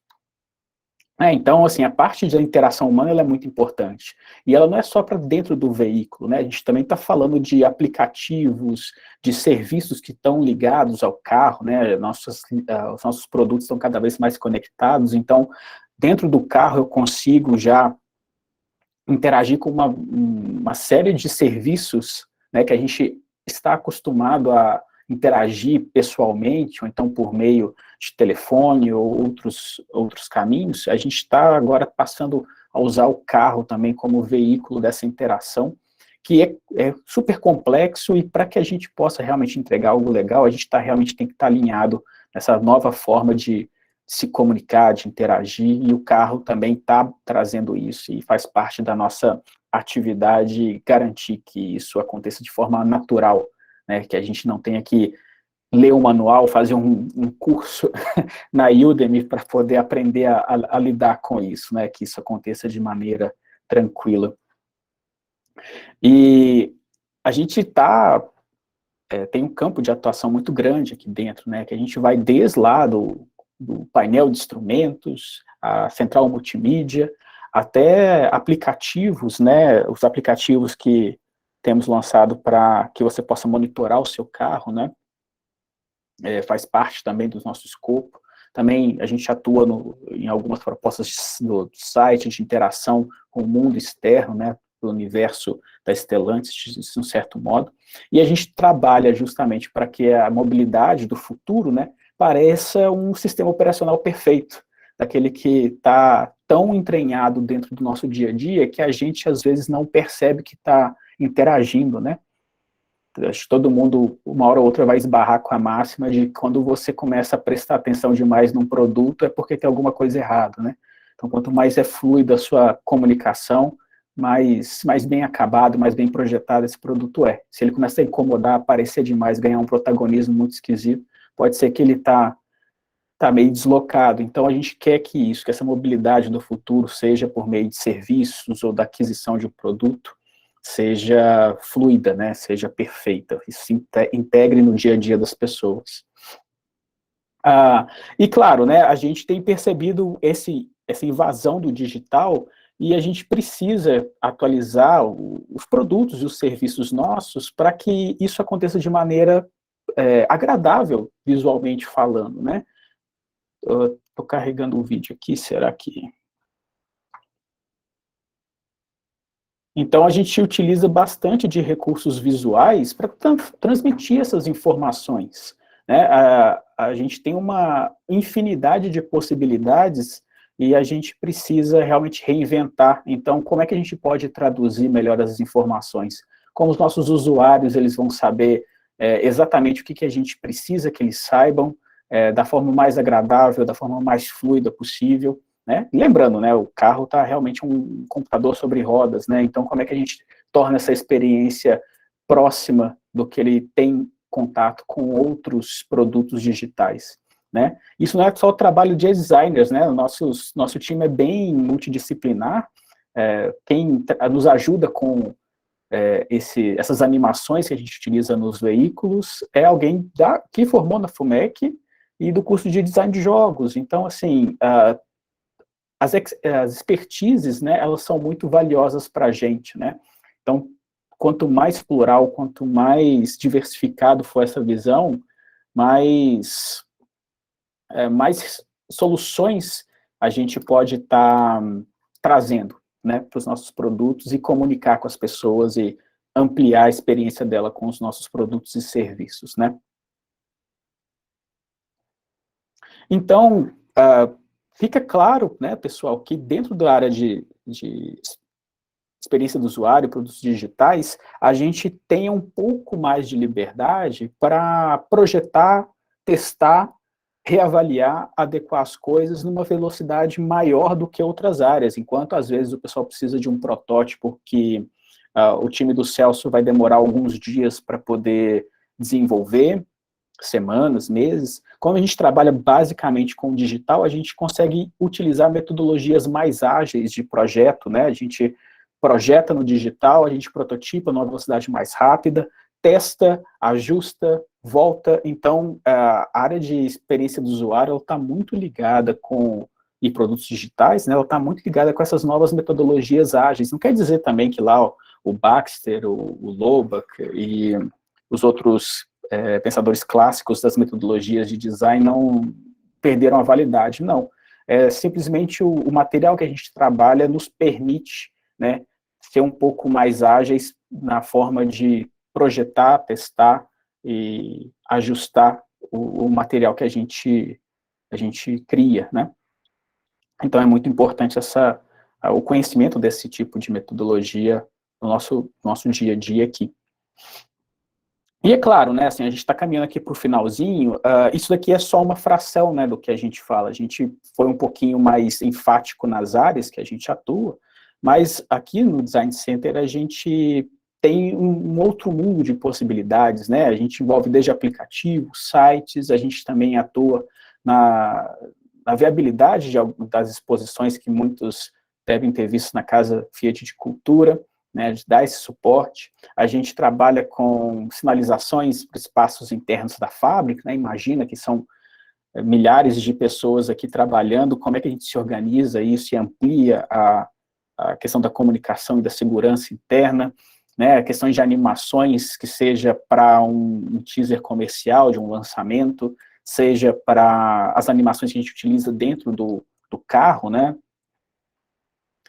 Então, assim, a parte da interação humana ela é muito importante. E ela não é só para dentro do veículo, né? A gente também está falando de aplicativos, de serviços que estão ligados ao carro, né? Os nossos produtos estão cada vez mais conectados, então, dentro do carro eu consigo já interagir com uma série de serviços, né, que a gente está acostumado a interagir pessoalmente, ou então por meio de telefone ou outros caminhos. A gente está agora passando a usar o carro também como veículo dessa interação, que é super complexo, e para que a gente possa realmente entregar algo legal, a gente realmente tem que estar alinhado nessa nova forma de se comunicar, de interagir, e o carro também está trazendo isso, e faz parte da nossa atividade garantir que isso aconteça de forma natural, né, que a gente não tenha que ler um manual, fazer um curso na Udemy para poder aprender a lidar com isso, né, que isso aconteça de maneira tranquila. E a gente tem um campo de atuação muito grande aqui dentro, né, que a gente vai desde lá do painel de instrumentos, a central multimídia, até aplicativos, né, os aplicativos que temos lançado para que você possa monitorar o seu carro, né, faz parte também do nosso escopo. Também a gente atua em algumas propostas do site de interação com o mundo externo, né, do universo da Stellantis, de um certo modo, e a gente trabalha justamente para que a mobilidade do futuro, né, pareça um sistema operacional perfeito, daquele que está tão entranhado dentro do nosso dia a dia que a gente às vezes não percebe que está interagindo, né? Acho que todo mundo, uma hora ou outra, vai esbarrar com a máxima de quando você começa a prestar atenção demais num produto é porque tem alguma coisa errada, né? Então, quanto mais é fluida a sua comunicação, mais bem acabado, mais bem projetado esse produto é. Se ele começa a incomodar, aparecer demais, ganhar um protagonismo muito esquisito, pode ser que ele está meio deslocado. Então, a gente quer que essa mobilidade do futuro, seja por meio de serviços ou da aquisição de um produto, seja fluida, né, seja perfeita, e se integre no dia a dia das pessoas. E claro, né, a gente tem percebido essa invasão do digital, e a gente precisa atualizar os produtos e os serviços nossos para que isso aconteça de maneira agradável, visualmente falando, né. Estou carregando o vídeo aqui, será que... Então, a gente utiliza bastante de recursos visuais para transmitir essas informações, né? A gente tem uma infinidade de possibilidades e a gente precisa realmente reinventar. Então, como é que a gente pode traduzir melhor as informações? Como os nossos usuários eles vão saber exatamente o que a gente precisa que eles saibam, da forma mais agradável, da forma mais fluida possível, né? Lembrando, né, o carro está realmente um computador sobre rodas, né? Então, como é que a gente torna essa experiência próxima do que ele tem contato com outros produtos digitais, né? Isso não é só o trabalho de designers, né? Nosso time é bem multidisciplinar, quem nos ajuda com essas animações que a gente utiliza nos veículos é alguém que formou na FUMEC e do curso de design de jogos. Então, assim, as expertises, né, elas são muito valiosas para a gente, né? Então, quanto mais plural, quanto mais diversificado for essa visão, mais soluções a gente pode estar trazendo, né, para os nossos produtos e comunicar com as pessoas e ampliar a experiência dela com os nossos produtos e serviços, né? Então, fica claro, né, pessoal, que dentro da área de experiência do usuário, produtos digitais, a gente tem um pouco mais de liberdade para projetar, testar, reavaliar, adequar as coisas numa velocidade maior do que outras áreas, enquanto às vezes o pessoal precisa de um protótipo que o time do Celso vai demorar alguns dias para poder desenvolver, semanas, meses. Como a gente trabalha basicamente com o digital, a gente consegue utilizar metodologias mais ágeis de projeto, né? A gente projeta no digital, a gente prototipa numa velocidade mais rápida, testa, ajusta, volta. Então, a área de experiência do usuário está muito ligada e produtos digitais, né, ela está muito ligada com essas novas metodologias ágeis. Não quer dizer também que lá o Baxter, o Loebach e os outros pensadores clássicos das metodologias de design não perderam a validade, não. Simplesmente o material que a gente trabalha nos permite, né, ser um pouco mais ágeis na forma de projetar, testar e ajustar o material que a gente cria, né? Então é muito importante o conhecimento desse tipo de metodologia no nosso dia a dia aqui. E é claro, né, assim, a gente está caminhando aqui para o finalzinho, isso daqui é só uma fração, né, do que a gente fala. A gente foi um pouquinho mais enfático nas áreas que a gente atua, mas aqui no Design Center a gente tem um outro mundo de possibilidades, né? A gente envolve desde aplicativos, sites, a gente também atua na viabilidade das exposições que muitos devem ter visto na Casa Fiat de Cultura, né, de dar esse suporte. A gente trabalha com sinalizações para espaços internos da fábrica, né? Imagina que são milhares de pessoas aqui trabalhando, como é que a gente se organiza isso e amplia a questão da comunicação e da segurança interna, né, questões de animações, que seja para um teaser comercial de um lançamento, seja para as animações que a gente utiliza dentro do carro, né,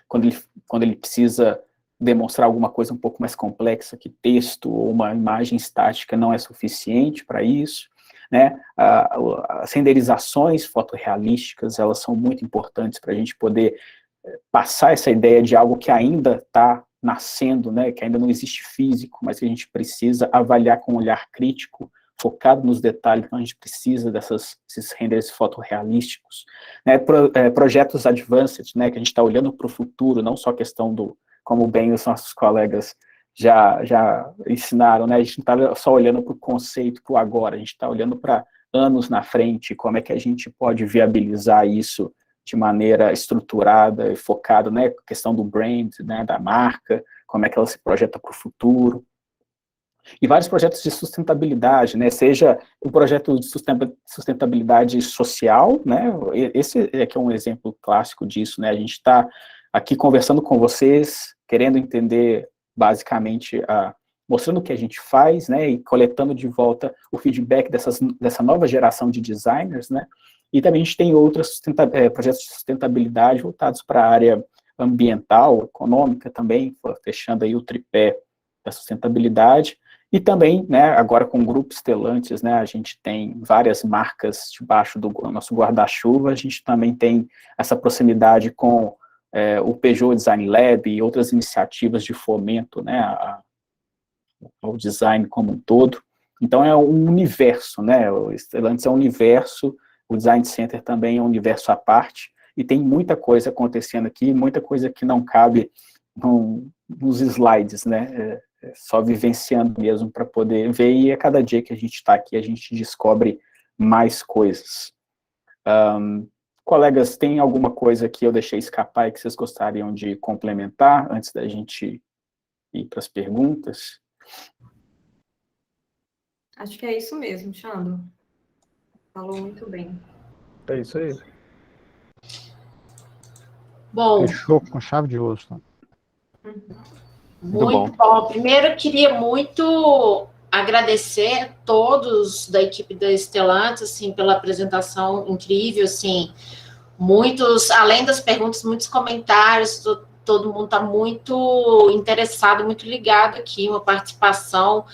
quando ele precisa demonstrar alguma coisa um pouco mais complexa que texto ou uma imagem estática não é suficiente para isso, né, as renderizações fotorrealísticas, elas são muito importantes para a gente poder passar essa ideia de algo que ainda está nascendo, né, que ainda não existe físico, mas que a gente precisa avaliar com um olhar crítico, focado nos detalhes. Então a gente precisa desses renders fotorrealísticos, né, projetos advanced, né, que a gente está olhando para o futuro, não só a questão como bem os nossos colegas já ensinaram, né, a gente não está só olhando para o conceito, para o agora, a gente está olhando para anos na frente, como é que a gente pode viabilizar isso de maneira estruturada e focada, né, questão do brand, né, da marca, como é que ela se projeta para o futuro. E vários projetos de sustentabilidade, né, seja um projeto de sustentabilidade social, né, esse aqui é um exemplo clássico disso, né, a gente está aqui conversando com vocês, querendo entender basicamente, mostrando o que a gente faz, né, e coletando de volta o feedback dessa nova geração de designers, né. E também a gente tem outros projetos de sustentabilidade voltados para a área ambiental, econômica também, fechando aí o tripé da sustentabilidade. E também, né, agora com o Grupo Stellantis, né, a gente tem várias marcas debaixo do nosso guarda-chuva, a gente também tem essa proximidade com o Peugeot Design Lab e outras iniciativas de fomento, né, ao design como um todo. Então é um universo, né, o Stellantis é um universo, o Design Center também é um universo à parte, e tem muita coisa acontecendo aqui, muita coisa que não cabe nos slides, né, só vivenciando mesmo para poder ver, e a cada dia que a gente está aqui, a gente descobre mais coisas. Colegas, tem alguma coisa que eu deixei escapar e que vocês gostariam de complementar antes da gente ir para as perguntas? Acho que é isso mesmo, Xandro. Falou muito bem. É isso aí. Bom, fechou com chave de ouro. Tá? Muito bom. Primeiro, eu queria muito agradecer a todos da equipe da Stellantis, assim, pela apresentação incrível, assim, muitos, além das perguntas, muitos comentários, todo mundo está muito interessado, muito ligado aqui, uma participação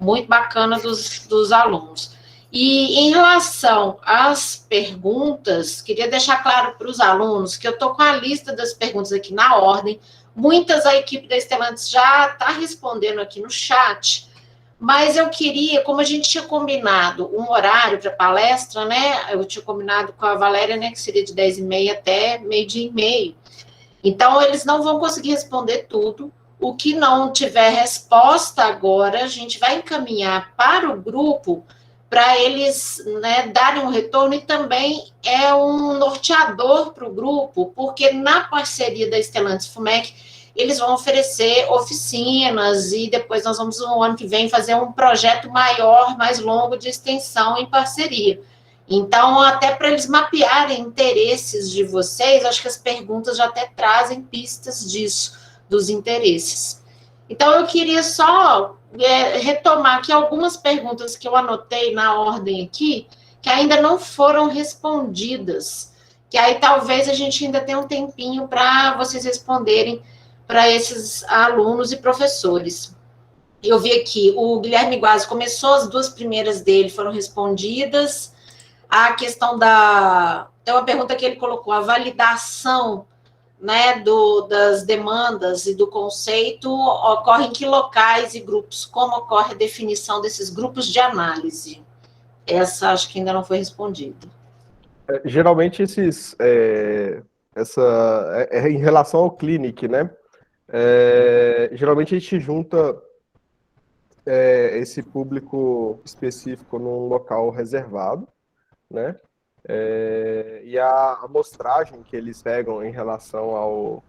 muito bacana dos alunos. E em relação às perguntas, queria deixar claro para os alunos que eu estou com a lista das perguntas aqui na ordem. Muitas a equipe da Stellantis já está respondendo aqui no chat, mas eu queria, como a gente tinha combinado um horário para palestra, né? Eu tinha combinado com a Valéria, né, que seria de 10h30 até 12h30. Então, eles não vão conseguir responder tudo. O que não tiver resposta agora, a gente vai encaminhar para o grupo para eles, né, darem um retorno, e também é um norteador para o grupo, porque na parceria da Stellantis FUMEC, eles vão oferecer oficinas, e depois nós vamos, no ano que vem, fazer um projeto maior, mais longo, de extensão em parceria. Então, até para eles mapearem interesses de vocês, acho que as perguntas já até trazem pistas disso, dos interesses. Então, eu queria só retomar aqui algumas perguntas que eu anotei na ordem aqui, que ainda não foram respondidas, que aí talvez a gente ainda tenha um tempinho para vocês responderem para esses alunos e professores. Eu vi aqui, o Guilherme Guazzi começou, as duas primeiras dele foram respondidas. A questão tem uma pergunta que ele colocou, a validação, né, das demandas e do conceito ocorre em que locais e grupos? Como ocorre a definição desses grupos de análise? Essa acho que ainda não foi respondida. Geralmente em relação ao clinic, né? Geralmente a gente junta esse público específico num local reservado, né? E a amostragem que eles pegam em relação ao...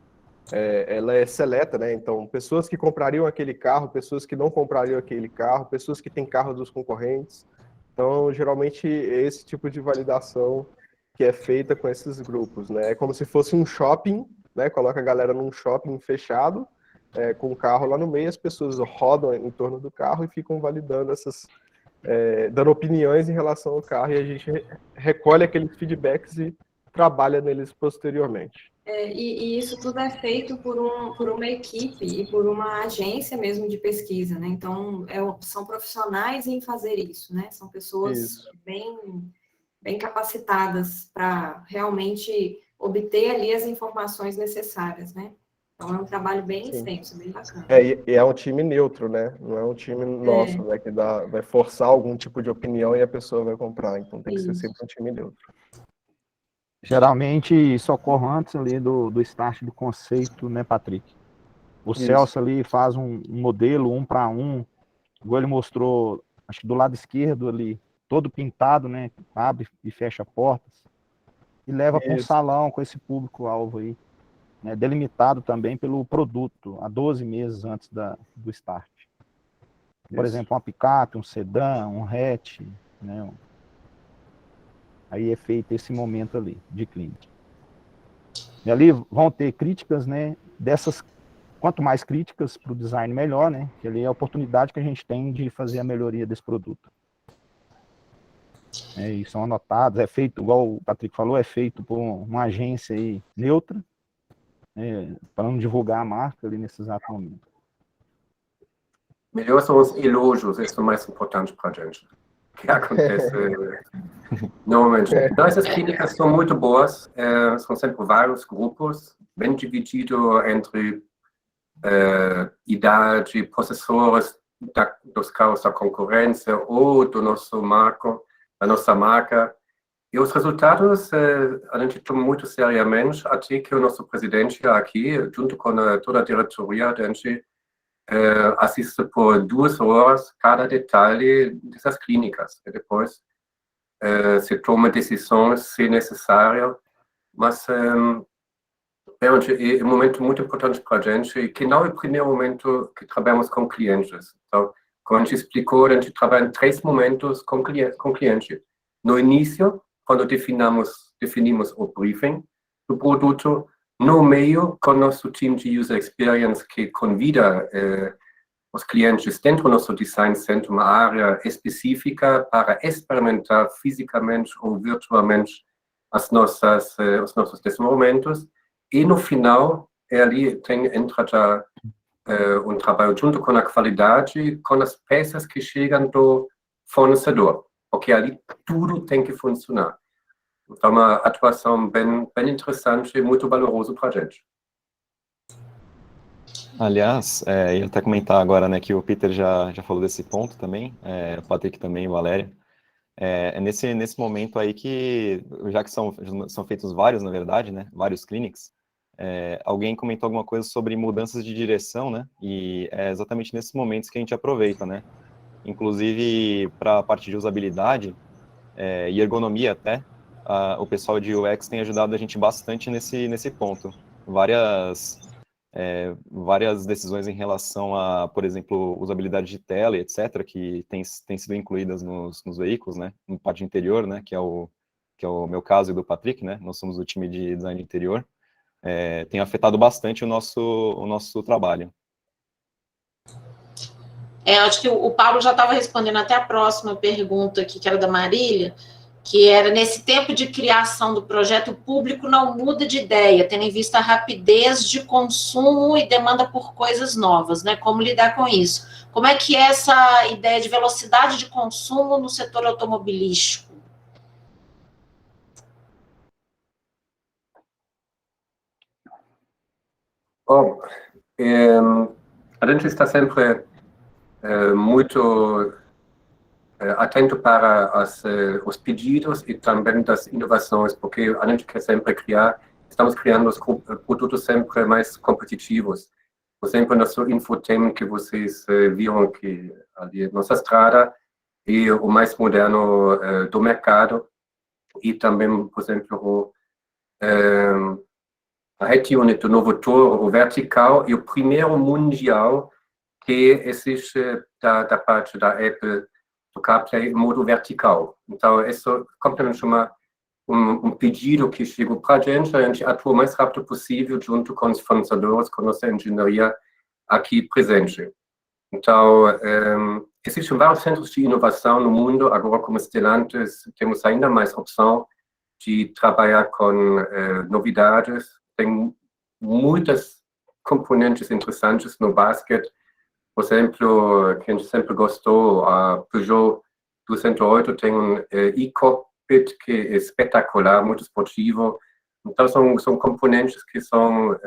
ela é seleta, né? Então, pessoas que comprariam aquele carro, pessoas que não comprariam aquele carro, pessoas que têm carro dos concorrentes. Então, geralmente, esse tipo de validação que é feita com esses grupos, né? É como se fosse um shopping, né? Coloca a galera num shopping fechado, com o carro lá no meio, as pessoas rodam em torno do carro e ficam validando dando opiniões em relação ao carro, e a gente recolhe aqueles feedbacks e trabalha neles posteriormente. E isso tudo é feito por uma equipe e por uma agência mesmo de pesquisa, né? Então, são profissionais em fazer isso, né? São pessoas bem capacitadas para realmente obter ali as informações necessárias, né? Então, é um trabalho bem extenso, bem bacana. E é um time neutro, né? Não é um time nosso, né? Que vai forçar algum tipo de opinião e a pessoa vai comprar. Então, tem que ser sempre um time neutro. Geralmente, isso ocorre antes ali do start do conceito, né, Patrick? O Celso ali faz um modelo 1 para 1, igual ele mostrou, acho que do lado esquerdo ali, todo pintado, né? Abre e fecha portas, e leva para um salão com esse público-alvo aí, né, delimitado também pelo produto, há 12 meses antes do start. Por exemplo, uma picape, um sedã, um hatch, né? Aí é feito esse momento ali, de clínica. E ali vão ter críticas, né? Quanto mais críticas para o design, melhor, né? Que ali é a oportunidade que a gente tem de fazer a melhoria desse produto. E são anotados, é feito, igual o Patrick falou, é feito por uma agência aí neutra, para não divulgar a marca ali nesse exato momento. Melhor são os elogios, isso é o mais importante para a gente. Que acontece normalmente. Então, essas clínicas são muito boas, são sempre vários grupos, bem divididos entre idade, processores dos carros da concorrência ou da nossa marca. E os resultados a gente toma muito seriamente, até que o nosso presidente aqui, junto com toda a diretoria, a gente assiste por 2 horas cada detalhe dessas clínicas. E depois se toma decisões, se necessário, mas realmente é um momento muito importante para a gente, que não é o primeiro momento que trabalhamos com clientes. Então, como a gente explicou, a gente trabalha em 3 momentos com cliente. No início, quando definimos o briefing do produto, no meio, com nosso time de User Experience, que convida os clientes dentro do nosso Design Center, uma área específica para experimentar fisicamente ou virtualmente os nossos desenvolvimentos. E no final, ali entra já um trabalho junto com a qualidade, com as peças que chegam do fornecedor, porque ali tudo tem que funcionar. Então, uma atuação bem interessante e muito valorosa para a gente. Aliás, ia até comentar agora, né, que o Peter já falou desse ponto também, o Patrick também, o Valéria. É nesse momento aí que, já que são feitos vários, na verdade, né, vários clinics, alguém comentou alguma coisa sobre mudanças de direção, né, e é exatamente nesses momentos que a gente aproveita, né, inclusive para a parte de usabilidade e ergonomia até, o pessoal de UX tem ajudado a gente bastante nesse ponto. Várias decisões em relação a, por exemplo, usabilidade de tela, etc., que tem sido incluídas nos veículos, né, no parte interior, né, que é o meu caso e do Patrick, né, nós somos do time de design interior, tem afetado bastante o nosso trabalho. Acho que o Paulo já estava respondendo até a próxima pergunta aqui, que era da Marília, que era, nesse tempo de criação do projeto, o público não muda de ideia, tendo em vista a rapidez de consumo e demanda por coisas novas, né? Como lidar com isso? Como é que é essa ideia de velocidade de consumo no setor automobilístico? Bom, a gente está sempre muito atento para os pedidos e também das inovações, porque a gente quer sempre estamos criando os produtos sempre mais competitivos. Por exemplo, nosso infotainment que vocês viram aqui ali, nossa estrada, e o mais moderno do mercado, e também, por exemplo, a Head Unit do novo Toro, o vertical, e o primeiro mundial que existe da parte da Apple, do CarPlay em modo vertical. Então, isso completamente um pedido que chegou para a gente atua o mais rápido possível junto com os fornecedores, com nossa engenharia aqui presente. Então, existem vários centros de inovação no mundo, agora como Stellantis temos ainda mais opção de trabalhar com novidades, tem muitas componentes interessantes no basquete. Por exemplo, que a gente sempre gostou, a Peugeot 208 tem um e-cockpit que é espetacular, muito esportivo. Então, são componentes que são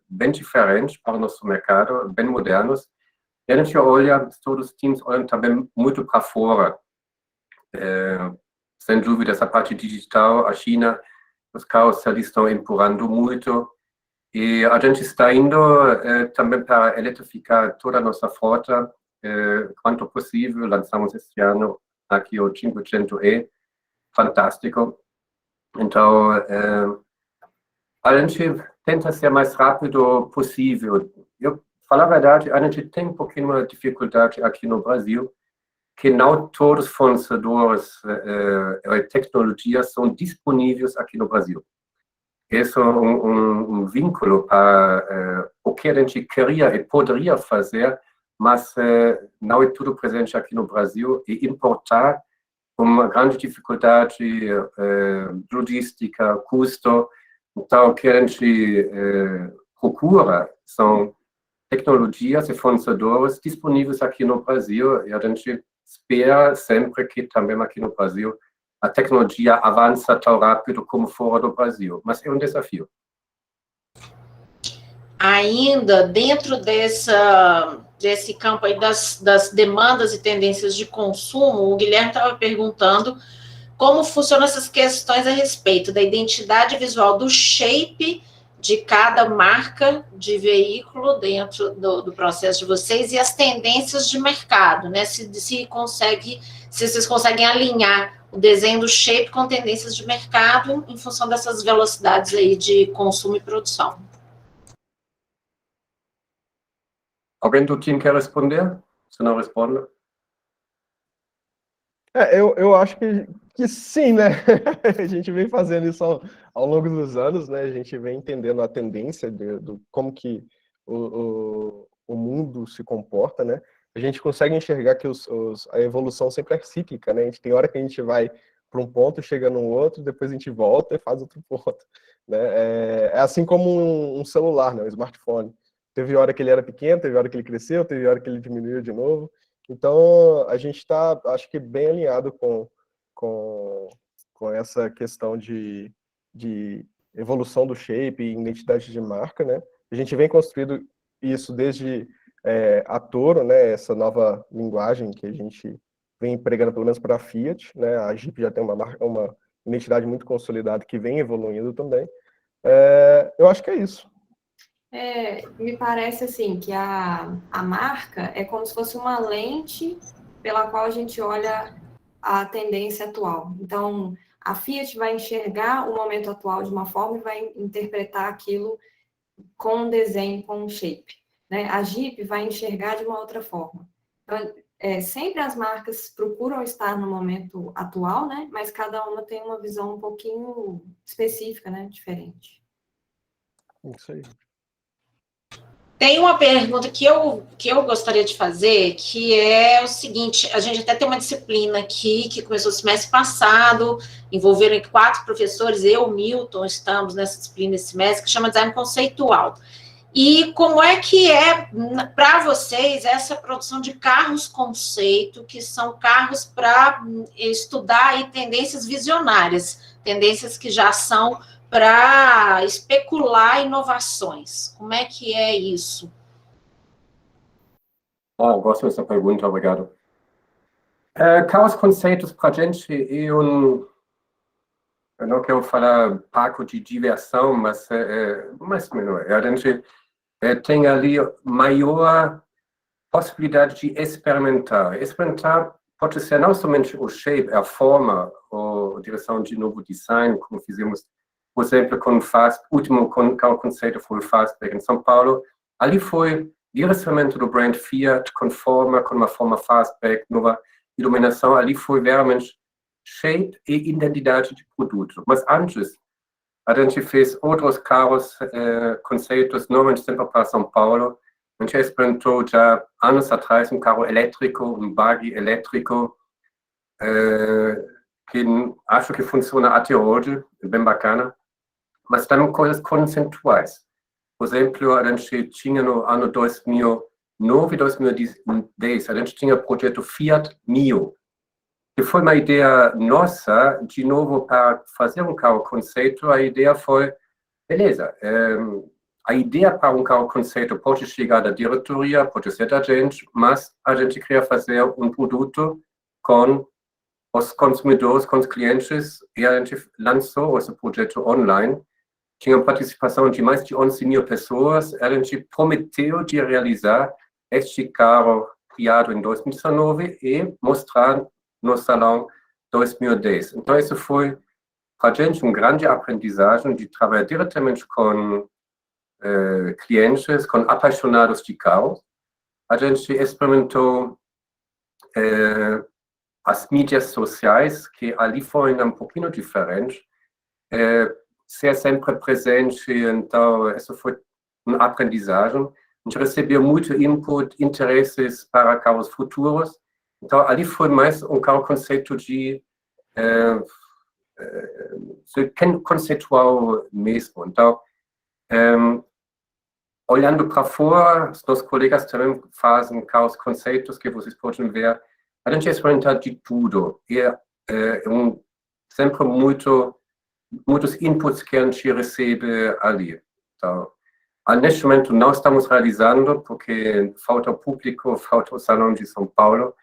bem diferentes para o nosso mercado, bem modernos. E a gente olha, todos os times olham também muito para fora. Sem dúvida, essa parte digital, a China, os carros ali estão empurrando muito. E a gente está indo também para eletrificar toda a nossa frota, quanto possível. Lançamos este ano aqui o 500e, fantástico. Então, a gente tenta ser mais rápido possível. Eu falo a verdade, a gente tem um pouquinho de dificuldade aqui no Brasil, que não todos os fornecedores de tecnologia são disponíveis aqui no Brasil. Esse é um vínculo para o que a gente queria e poderia fazer, mas não é tudo presente aqui no Brasil, e importar uma grande dificuldade logística, custo. Então, o que a gente procura são tecnologias e fornecedores disponíveis aqui no Brasil, e a gente espera sempre que também aqui no Brasil a tecnologia avança tão rápido como fora do Brasil, mas é um desafio. Ainda dentro desse campo aí das demandas e tendências de consumo, o Guilherme estava perguntando como funcionam essas questões a respeito da identidade visual do shape de cada marca de veículo dentro do processo de vocês e as tendências de mercado, né? Se vocês conseguem alinhar o desenho do shape com tendências de mercado em função dessas velocidades aí de consumo e produção. Alguém do time quer responder? Se não responde. Eu acho que sim, né? A gente vem fazendo isso ao longo dos anos, né? A gente vem entendendo a tendência do como que o mundo se comporta, né? A gente consegue enxergar que a evolução sempre é cíclica, né? A gente tem hora que a gente vai para um ponto, chega no outro, depois a gente volta e faz outro ponto, né? É assim como um celular, né? Um smartphone. Teve hora que ele era pequeno, teve hora que ele cresceu, teve hora que ele diminuiu de novo. Então, a gente está, acho que, bem alinhado com essa questão de evolução do shape e identidade de marca, né? A gente vem construindo isso desde a Toro, né? Essa nova linguagem que a gente vem empregando, pelo menos para a Fiat, né? A Jeep já tem uma identidade muito consolidada que vem evoluindo também. Eu acho que é isso. Me parece assim que a marca é como se fosse uma lente pela qual a gente olha a tendência atual. Então, a Fiat vai enxergar o momento atual de uma forma e vai interpretar aquilo com um desenho, com um shape, né? A Jeep vai enxergar de uma outra forma. Então, sempre as marcas procuram estar no momento atual, né? Mas cada uma tem uma visão um pouquinho específica, né? Diferente. Isso aí. Tem uma pergunta que eu gostaria de fazer, que é o seguinte, a gente até tem uma disciplina aqui, que começou o semestre passado, envolveram 4 professores, eu, Milton, estamos nessa disciplina esse semestre, que chama Design Conceitual. E como é que para vocês, essa produção de carros conceito, que são carros para estudar aí tendências visionárias, tendências que já são para especular inovações. Como é que é isso? Gosto dessa pergunta, obrigado. Carros conceitos para a gente é eu não quero falar parque de diversão, mas mais ou menos. A gente tem ali maior possibilidade de experimentar. Experimentar pode ser não somente o shape, a forma, ou a direção de novo design, como fizemos, por exemplo, com o último carro conceito foi o Fastback em São Paulo. Ali foi direcionamento do brand Fiat, com uma forma Fastback, nova iluminação. Ali foi realmente shape e identidade de produto. Mas antes, a gente fez outros carros, conceitos, normalmente sempre para São Paulo. A gente experimentou já anos atrás um carro elétrico, um buggy elétrico, que acho que funciona até hoje, bem bacana. Mas também coisas conceituais. Por exemplo, a gente tinha no ano 2009, 2010, a gente tinha o projeto Fiat Mio, que foi uma ideia nossa, de novo, para fazer um carro conceito. A ideia foi, beleza, a ideia para um carro conceito pode chegar da diretoria, pode ser da gente, mas a gente queria fazer um produto com os consumidores, com os clientes, e a gente lançou esse projeto online. Tinha participação de mais de 11 mil pessoas. A gente prometeu de realizar este carro criado em 2019 e mostrar no Salão 2010. Então, isso foi, para a gente, uma grande aprendizagem de trabalhar diretamente com clientes, com apaixonados de carros. A gente experimentou as mídias sociais, que ali foram um pouquinho diferentes. Ser sempre presente, então, isso foi uma aprendizagem. A gente recebeu muito input, interesses para carros futuros. Então, ali foi mais um carro conceito de conceitual mesmo. Então, olhando para fora, os nossos colegas também fazem carros conceitos que vocês podem ver. A gente experimenta de tudo. E sempre muitos inputs que a gente recebe ali. Então, neste momento não estamos realizando, porque falta o público, falta o Salão de São Paulo,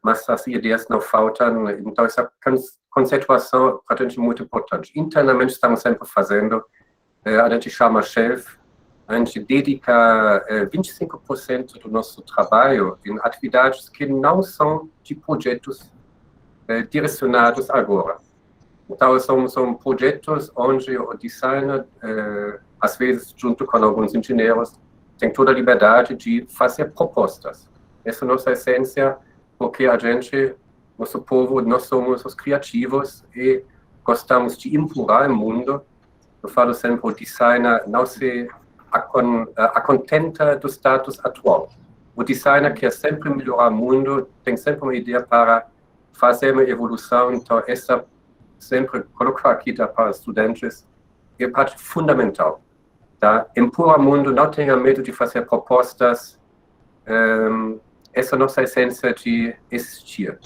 mas as ideias não faltam. Então, essa conceituação para a gente é muito importante. Internamente estamos sempre fazendo a gente chama Shelf. A gente dedica 25% do nosso trabalho em atividades que não são de projetos direcionados agora. Então, são projetos onde o designer, às vezes, junto com alguns engenheiros, tem toda a liberdade de fazer propostas. Essa é a nossa essência, porque a gente, nosso povo, nós somos os criativos e gostamos de empurrar o mundo. Eu falo sempre, o designer não se acontenta do status atual. O designer quer sempre melhorar o mundo, tem sempre uma ideia para fazer uma evolução, então essa sempre colocar aqui para os estudantes é parte fundamental. Tá? Empurra o mundo, não tenha medo de fazer propostas, essa é a nossa essência de existir.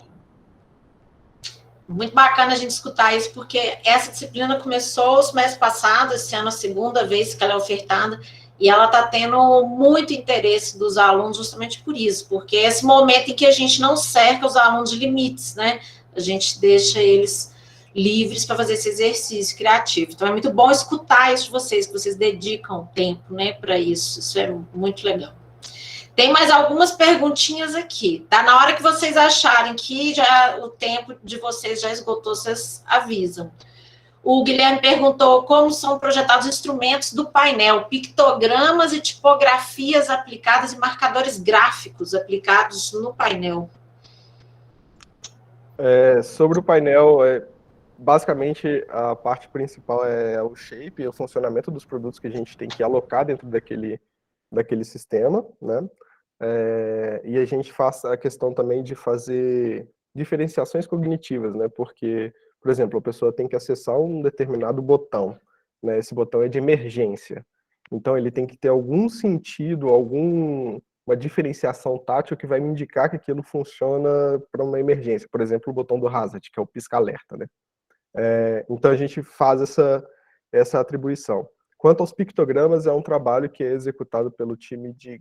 Muito bacana a gente escutar isso, porque essa disciplina começou o semestre passado, esse ano é a segunda vez que ela é ofertada, e ela está tendo muito interesse dos alunos justamente por isso, porque é esse momento em que a gente não cerca os alunos de limites, né? A gente deixa eles livres para fazer esse exercício criativo. Então, é muito bom escutar isso de vocês, que vocês dedicam tempo, né, para isso. Isso é muito legal. Tem mais algumas perguntinhas aqui, tá? Na hora que vocês acharem que já o tempo de vocês já esgotou, vocês avisam. O Guilherme perguntou como são projetados instrumentos do painel, pictogramas e tipografias aplicadas e marcadores gráficos aplicados no painel. Sobre o painel, basicamente a parte principal é o shape, o funcionamento dos produtos que a gente tem que alocar dentro daquele sistema, né? E a gente faz a questão também de fazer diferenciações cognitivas, né? Porque, por exemplo, a pessoa tem que acessar um determinado botão, né? Esse botão é de emergência. Então, ele tem que ter algum sentido, uma diferenciação tátil que vai me indicar que aquilo funciona para uma emergência. Por exemplo, o botão do Hazard, que é o pisca-alerta, né? Então, a gente faz essa atribuição. Quanto aos pictogramas, é um trabalho que é executado pelo time de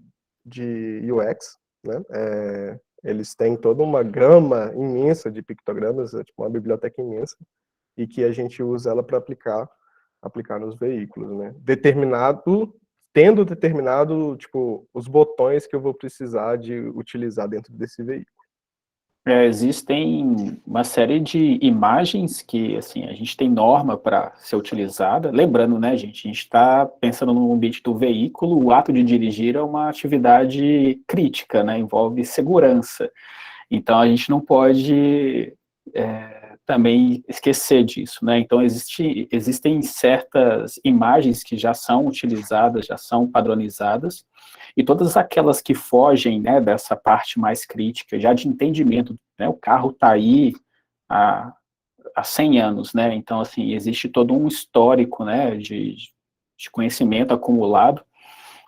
UX, né? Eles têm toda uma gama imensa de pictogramas, tipo uma biblioteca imensa, e que a gente usa ela para aplicar nos veículos, né? Tendo determinado, tipo, os botões que eu vou precisar de utilizar dentro desse veículo. Existem uma série de imagens que, assim, a gente tem norma para ser utilizada. Lembrando, né, gente, a gente está pensando no ambiente do veículo, o ato de dirigir é uma atividade crítica, né, envolve segurança. Então, a gente não pode também esquecer disso, né? Então, existem certas imagens que já são utilizadas, já são padronizadas, e todas aquelas que fogem, né, dessa parte mais crítica, já de entendimento, né, o carro está aí há 100 anos, né? Então, assim, existe todo um histórico, né, de conhecimento acumulado.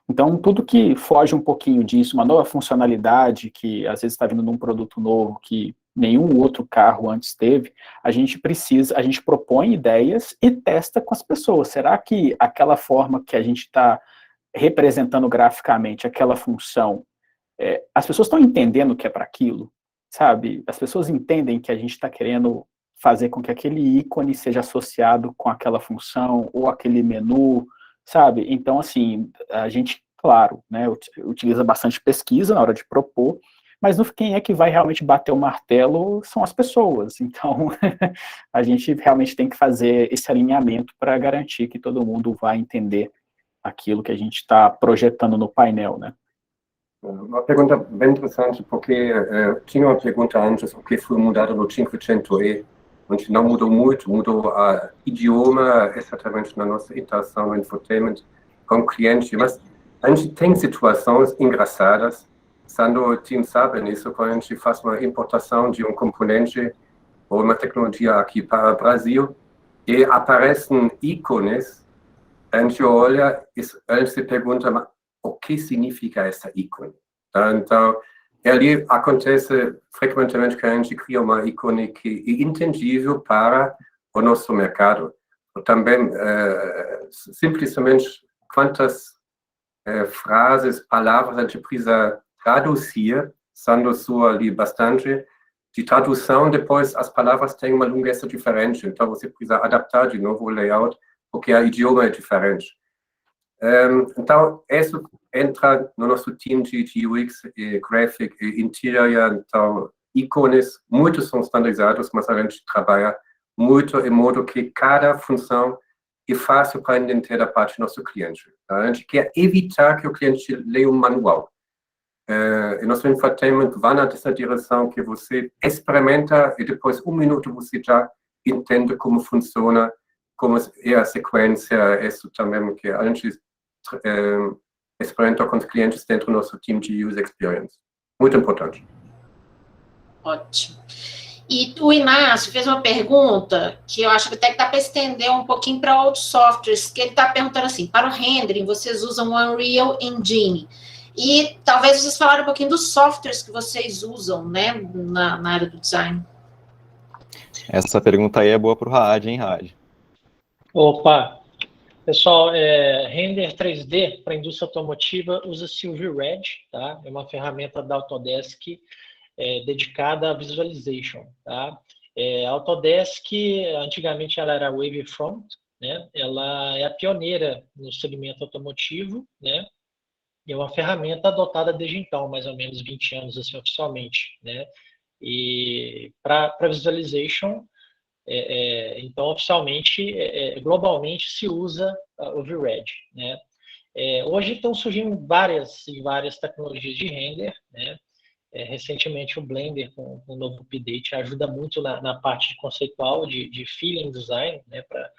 Então, tudo que foge um pouquinho disso, uma nova funcionalidade que às vezes está vindo num produto novo que nenhum outro carro antes teve, a gente propõe ideias e testa com as pessoas. Será que aquela forma que a gente está representando graficamente, aquela função, as pessoas estão entendendo que é para aquilo, sabe? As pessoas entendem que a gente está querendo fazer com que aquele ícone seja associado com aquela função ou aquele menu, sabe? Então, assim, a gente, claro, né, utiliza bastante pesquisa na hora de propor, mas quem é que vai realmente bater o martelo são as pessoas. Então, a gente realmente tem que fazer esse alinhamento para garantir que todo mundo vai entender aquilo que a gente está projetando no painel, né? Uma pergunta bem interessante, porque tinha uma pergunta antes, o que foi mudado no 500e, onde não mudou muito, mudou o idioma, exatamente na nossa interação no infotainment com o cliente, mas a gente tem situações engraçadas. Sandro, o time sabe nisso, quando a gente faz uma importação de um componente ou uma tecnologia aqui para o Brasil, e aparecem ícones, a gente olha e a gente se pergunta, mas o que significa essa ícone? Então, ali acontece frequentemente que a gente cria uma ícone que é entendível para o nosso mercado. Também, simplesmente, quantas frases, palavras a gente precisa traduzir, sendo sua ali bastante, de tradução, depois as palavras têm uma linguagem diferente, então você precisa adaptar de novo o layout, porque o idioma é diferente. Então, isso entra no nosso time de UX, Graphic e Interior, então, ícones, muitos são standardizados, mas a gente trabalha muito em modo que cada função é fácil para entender da parte do nosso cliente. A gente quer evitar que o cliente leia um manual. E nosso infotainment vai nessa direção que você experimenta e depois, 1 minuto, você já entende como funciona, como é a sequência, isso também que a gente experimenta com os clientes dentro do nosso time de User Experience. Muito importante. Ótimo. E o Inácio fez uma pergunta que eu acho que até que dá para estender um pouquinho para outros softwares, que ele está perguntando assim, para o rendering, vocês usam o Unreal Engine, e talvez vocês falaram um pouquinho dos softwares que vocês usam, né, na área do design. Essa pergunta aí é boa para o Raad, hein, Raad? Opa! Pessoal, render 3D para a indústria automotiva usa-se o VRED, tá? É uma ferramenta da Autodesk dedicada à visualization, tá? A Autodesk, antigamente ela era Wavefront, né? Ela é a pioneira no segmento automotivo, né? E é uma ferramenta adotada desde então, mais ou menos 20 anos assim, oficialmente, né? E para visualization, então, oficialmente, globalmente, se usa o VRED, né? Hoje estão surgindo várias tecnologias de render, né? Recentemente, o Blender, com o novo update, ajuda muito na parte conceitual de feeling design, né? Para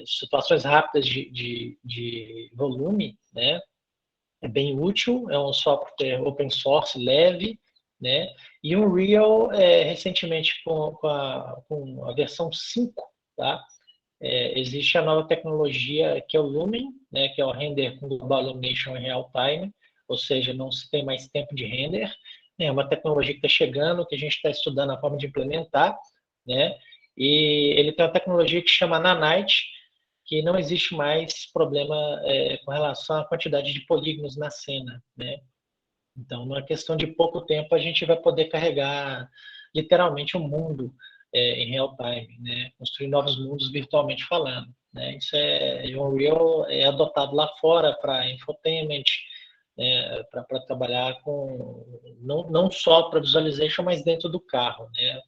situações rápidas de volume, né? É bem útil, é um software open source, leve, né? E o Unreal, recentemente, com a versão 5, tá? Existe a nova tecnologia que é o Lumen, né? Que é o render com Global Illumination em real time, ou seja, não se tem mais tempo de render. É uma tecnologia que está chegando, que a gente está estudando a forma de implementar, né? E ele tem uma tecnologia que chama Nanite, que não existe mais problema com relação à quantidade de polígonos na cena, né? Então, numa questão de pouco tempo, a gente vai poder carregar literalmente um mundo em real time, né? Construir novos mundos virtualmente falando, né? Isso o Unreal é adotado lá fora para infotainment, né? Para trabalhar com não só para visualization, mas dentro do carro, né?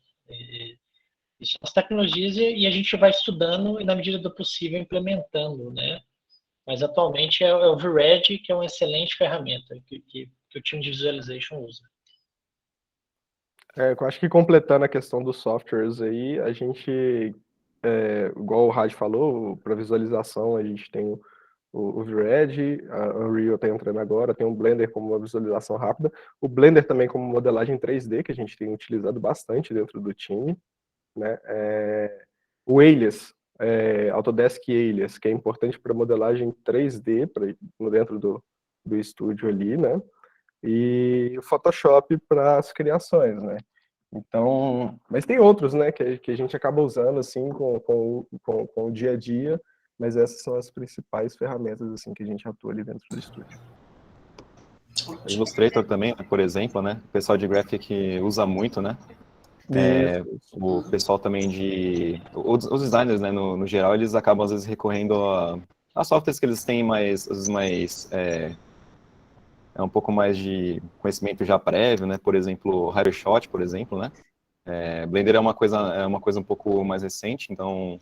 Isso são as tecnologias e a gente vai estudando e, na medida do possível, implementando, né? Mas, atualmente, é o VRED, que é uma excelente ferramenta que o time de visualization usa. Eu acho que, completando a questão dos softwares aí, a gente, igual o Raad falou, para visualização, a gente tem o VRED, a Unreal está entrando agora, tem o Blender como uma visualização rápida, o Blender também como modelagem 3D, que a gente tem utilizado bastante dentro do time, né? O Alias, Autodesk Alias, que é importante para modelagem 3D dentro do estúdio ali, né? E o Photoshop para as criações, né? Então, mas tem outros, né, que a gente acaba usando assim com o dia a dia, mas essas são as principais ferramentas assim que a gente atua ali dentro do estúdio. Illustrator também, por exemplo, né? O pessoal de Graphic usa muito, né? O pessoal também os designers, né, no geral, eles acabam às vezes recorrendo a softwares que eles têm um pouco mais de conhecimento já prévio, né? Por exemplo, Hypershot, por exemplo, né? Blender é uma coisa um pouco mais recente, então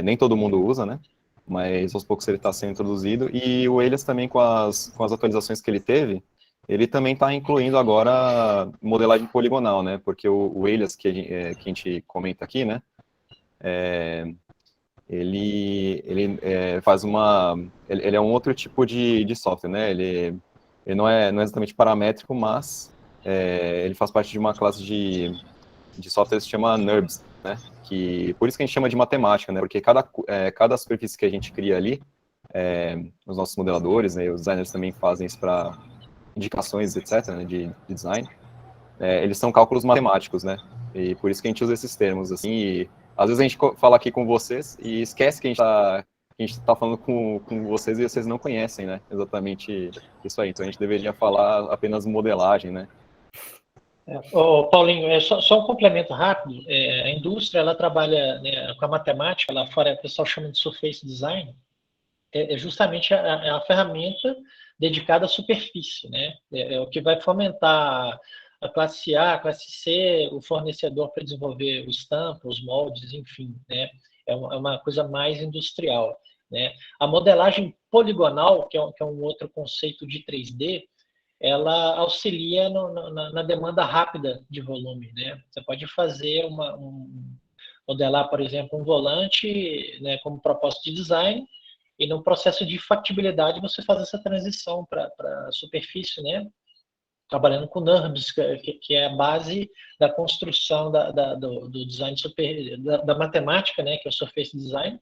nem todo mundo usa, né? Mas aos poucos ele está sendo introduzido. E o Alias também, com as atualizações que ele teve, ele também está incluindo agora modelagem poligonal, né? Porque o Alias, que a gente comenta aqui, né? Ele é um outro tipo de software, né? Ele não é exatamente paramétrico, mas ele faz parte de uma classe de software que se chama NURBS, né? Por isso que a gente chama de matemática, né? Porque cada superfície que a gente cria ali, os nossos modeladores, né, os designers também fazem isso para indicações, etc., né, de design, eles são cálculos matemáticos, né? E por isso que a gente usa esses termos, assim, e às vezes a gente fala aqui com vocês e esquece que a gente está falando com vocês e vocês não conhecem, né, exatamente isso aí. Então a gente deveria falar apenas modelagem, né? Paulinho, só um complemento rápido. A indústria, ela trabalha, né, com a matemática, lá fora o pessoal chama de surface design, é justamente a ferramenta dedicada à superfície, né? É o que vai fomentar a classe A, a classe C, o fornecedor para desenvolver o estampa, os moldes, enfim, né? É uma coisa mais industrial, né? A modelagem poligonal, que é um outro conceito de 3D, ela auxilia na demanda rápida de volume, né? Você pode fazer modelar, por exemplo, um volante, né, como propósito de design, e no processo de factibilidade você faz essa transição para a superfície, né? Trabalhando com NURBS, que é a base da construção do design da matemática, né, que é o Surface Design,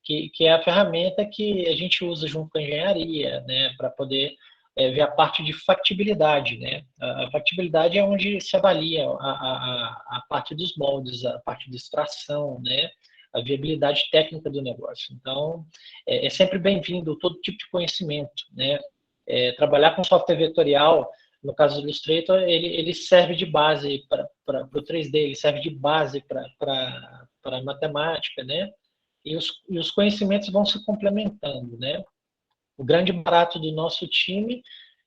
que é a ferramenta que a gente usa junto com a engenharia, né, para poder ver a parte de factibilidade, né? A factibilidade é onde se avalia a parte dos moldes, a parte de extração, né? A viabilidade técnica do negócio. Então, é sempre bem-vindo todo tipo de conhecimento, né? Trabalhar com software vetorial, no caso do Illustrator, ele serve de base para o 3D, ele serve de base para a matemática, né? E os conhecimentos vão se complementando, né? O grande barato do nosso time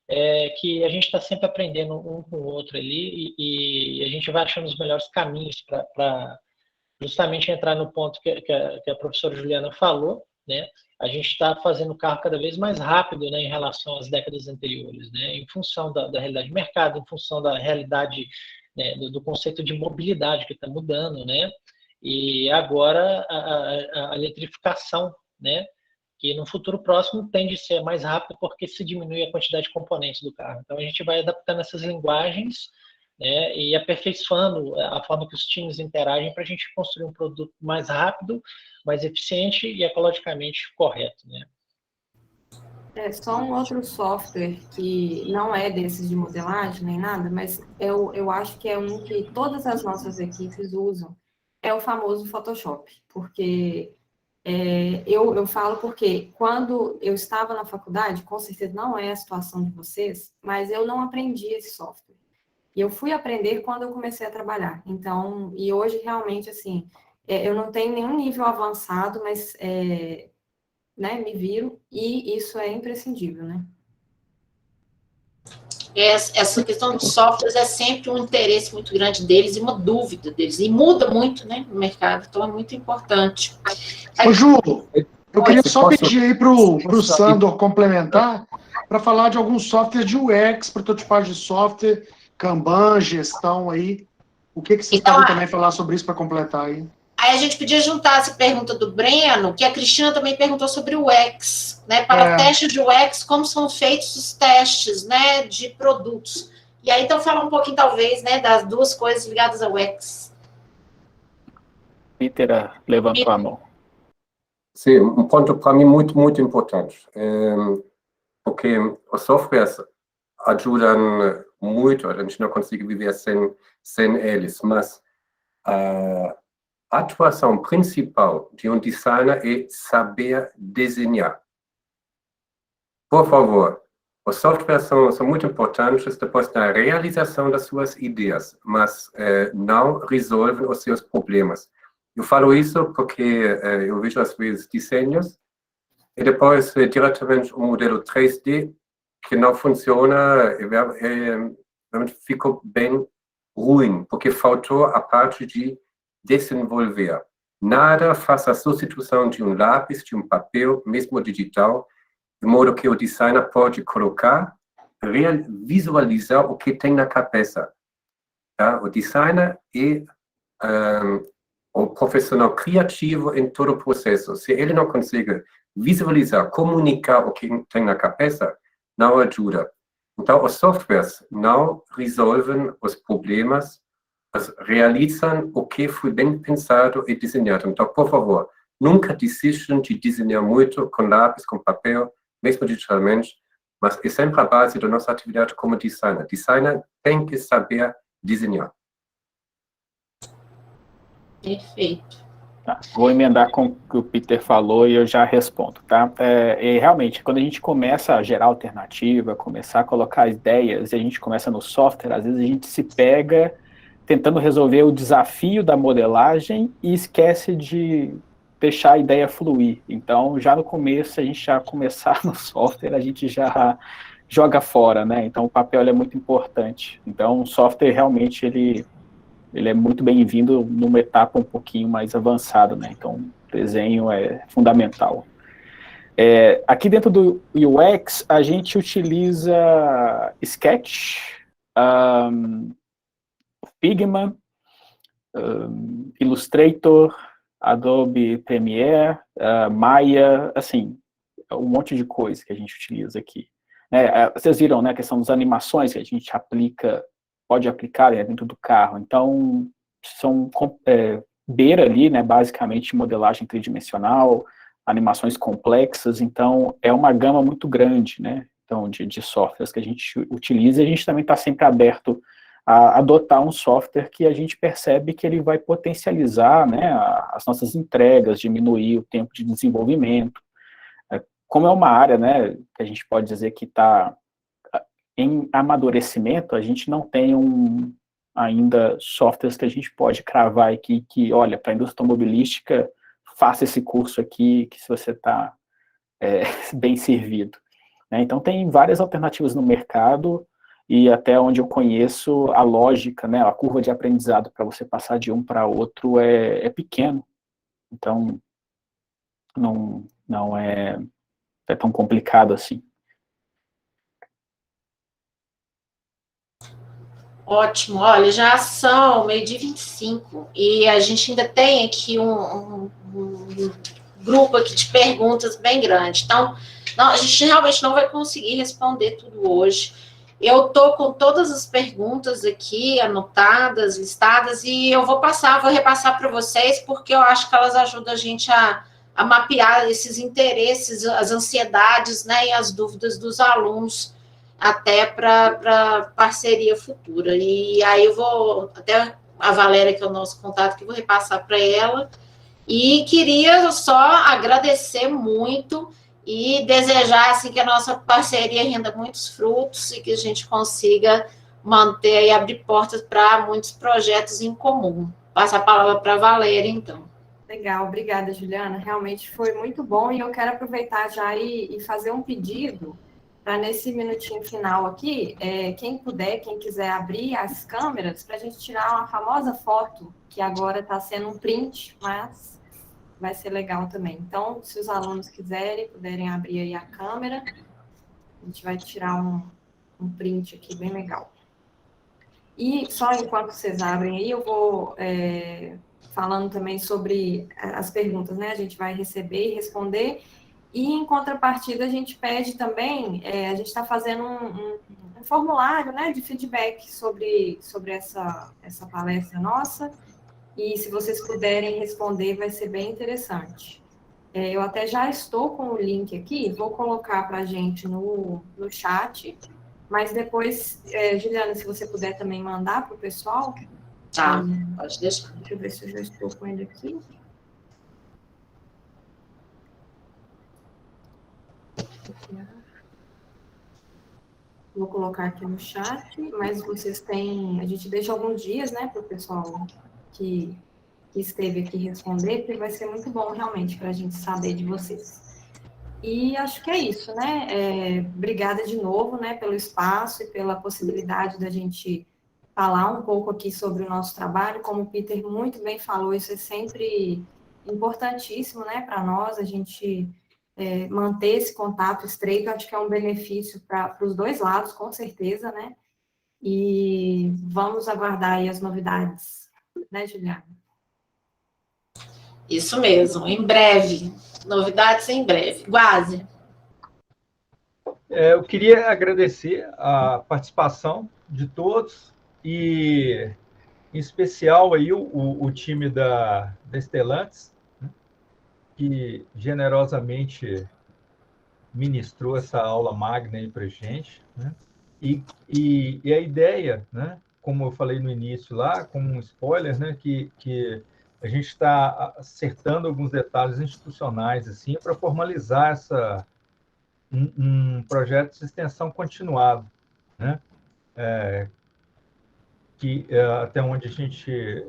é que a gente está sempre aprendendo um com o outro ali e a gente vai achando os melhores caminhos para justamente entrar no ponto que a professora Juliana falou, né? A gente está fazendo o carro cada vez mais rápido, né, em relação às décadas anteriores, né? Em função da realidade de mercado, em função da realidade, né, do conceito de mobilidade que está mudando, né? E agora a eletrificação, né? Que no futuro próximo tende a ser mais rápido porque se diminui a quantidade de componentes do carro. Então, a gente vai adaptando essas linguagens, né, e aperfeiçoando a forma que os times interagem para a gente construir um produto mais rápido, mais eficiente e ecologicamente correto, né? Só um outro software que não é desses de modelagem nem nada, mas eu acho que é um que todas as nossas equipes usam, é o famoso Photoshop, porque eu falo porque quando eu estava na faculdade, com certeza não é a situação de vocês, mas eu não aprendi esse software. E eu fui aprender quando eu comecei a trabalhar. Então, e hoje realmente, assim, eu não tenho nenhum nível avançado, mas, né, me viro, e isso é imprescindível, né? Essa questão dos softwares é sempre um interesse muito grande deles e uma dúvida deles. E muda muito, né, no mercado, então é muito importante. Ô, Ju, eu queria só pedir aí para o Sandor complementar, para falar de alguns softwares de UX, prototipagem de software, Kanban, gestão aí. O que vocês podem também falar sobre isso para completar aí? Aí a gente podia juntar essa pergunta do Breno, que a Cristina também perguntou sobre o UX, né? Para testes de UX, como são feitos os testes, né, de produtos. E aí, então, falar um pouquinho, talvez, né, das duas coisas ligadas ao UX. Peter levantou a mão. Sim, um ponto para mim muito, muito importante. Porque os softwares ajudam muito, a gente não consegue viver sem eles, mas a atuação principal de um designer é saber desenhar. Por favor, os softwares são muito importantes depois da realização das suas ideias, mas não resolvem os seus problemas. Eu falo isso porque eu vejo às vezes desenhos e depois diretamente um modelo 3D que não funciona, ficou bem ruim, porque faltou a parte de desenvolver. Nada faz a substituição de um lápis, de um papel, mesmo digital, de modo que o designer pode colocar, visualizar o que tem na cabeça. Tá? O designer é o profissional criativo em todo o processo. Se ele não consegue visualizar, comunicar o que tem na cabeça, não ajuda. Então, os softwares não resolvem os problemas, mas realizam o que foi bem pensado e desenhado. Então, por favor, nunca desistam de desenhar muito com lápis, com papel, mesmo digitalmente, mas é sempre a base da nossa atividade como designer. Designer tem que saber desenhar. Perfeito. Tá, vou emendar com o que o Peter falou e eu já respondo, tá? E realmente, quando a gente começa a gerar alternativa, começar a colocar ideias, e a gente começa no software, às vezes a gente se pega tentando resolver o desafio da modelagem e esquece de deixar a ideia fluir. Então, já no começo, a gente já começar no software, a gente já joga fora, né? Então, o papel ele é muito importante. Então, o software realmente ele é muito bem-vindo numa etapa um pouquinho mais avançada, né? Então, o desenho é fundamental. Aqui dentro do UX, a gente utiliza Sketch, Figma, Illustrator, Adobe Premiere, Maya, assim, um monte de coisa que a gente utiliza aqui. Vocês viram, né, a questão das animações que a gente pode aplicar dentro do carro. Então, são beira ali, né, basicamente modelagem tridimensional, animações complexas, então é uma gama muito grande, né, então, de softwares que a gente utiliza, e a gente também está sempre aberto a adotar um software que a gente percebe que ele vai potencializar, né, as nossas entregas, diminuir o tempo de desenvolvimento. Como é uma área, né, que a gente pode dizer que está em amadurecimento, a gente não tem ainda softwares que a gente pode cravar aqui que, olha, para a indústria automobilística, faça esse curso aqui, que se você está bem servido. Né? Então, tem várias alternativas no mercado, e até onde eu conheço, a lógica, né, a curva de aprendizado para você passar de um para outro é pequeno. Então, não é tão complicado assim. Ótimo. Olha, já são 12h25 e a gente ainda tem aqui um grupo aqui de perguntas bem grande. Então, a gente realmente não vai conseguir responder tudo hoje. Eu estou com todas as perguntas aqui anotadas, listadas, e eu vou repassar para vocês, porque eu acho que elas ajudam a gente a mapear esses interesses, as ansiedades, né, e as dúvidas dos alunos, até para parceria futura. E aí eu vou, até a Valéria, que é o nosso contato, que eu vou repassar para ela, e queria só agradecer muito e desejar assim, que a nossa parceria renda muitos frutos e que a gente consiga manter e abrir portas para muitos projetos em comum. Passo a palavra para a Valéria, então. Legal, obrigada, Juliana. Realmente foi muito bom, e eu quero aproveitar já e fazer um pedido para, nesse minutinho final aqui, quem puder, quem quiser abrir as câmeras, para a gente tirar uma famosa foto, que agora está sendo um print, mas vai ser legal também. Então, se os alunos puderem abrir aí a câmera, a gente vai tirar um print aqui bem legal. E só enquanto vocês abrem aí, eu vou falando também sobre as perguntas, né? A gente vai receber e responder. E, em contrapartida, a gente pede também, a gente está fazendo um formulário, né, de feedback sobre essa palestra nossa. E se vocês puderem responder, vai ser bem interessante. Eu até já estou com o link aqui, vou colocar para a gente no chat, mas depois, Juliana, se você puder também mandar para o pessoal. Tá, pode deixar. Deixa eu ver se eu já estou com ele aqui. Vou colocar aqui no chat, mas vocês têm... A gente deixa alguns dias, né, para o pessoal que esteve aqui responder, porque vai ser muito bom, realmente, para a gente saber de vocês. E acho que é isso, né? Obrigada de novo, né, pelo espaço e pela possibilidade da gente falar um pouco aqui sobre o nosso trabalho. Como o Peter muito bem falou, isso é sempre importantíssimo, né, para nós, a gente manter esse contato estreito. Acho que é um benefício para os dois lados, com certeza, né? E vamos aguardar aí as novidades, né, Juliana? Isso mesmo, em breve. Novidades em breve. Guase. Eu queria agradecer a participação de todos e, em especial, aí o time da Stellantis, né, que generosamente ministrou essa aula magna aí para a gente, né? E a ideia, né, como eu falei no início lá, como um spoiler, né, que a gente está acertando alguns detalhes institucionais assim, para formalizar um projeto de extensão continuado, né? Até onde a gente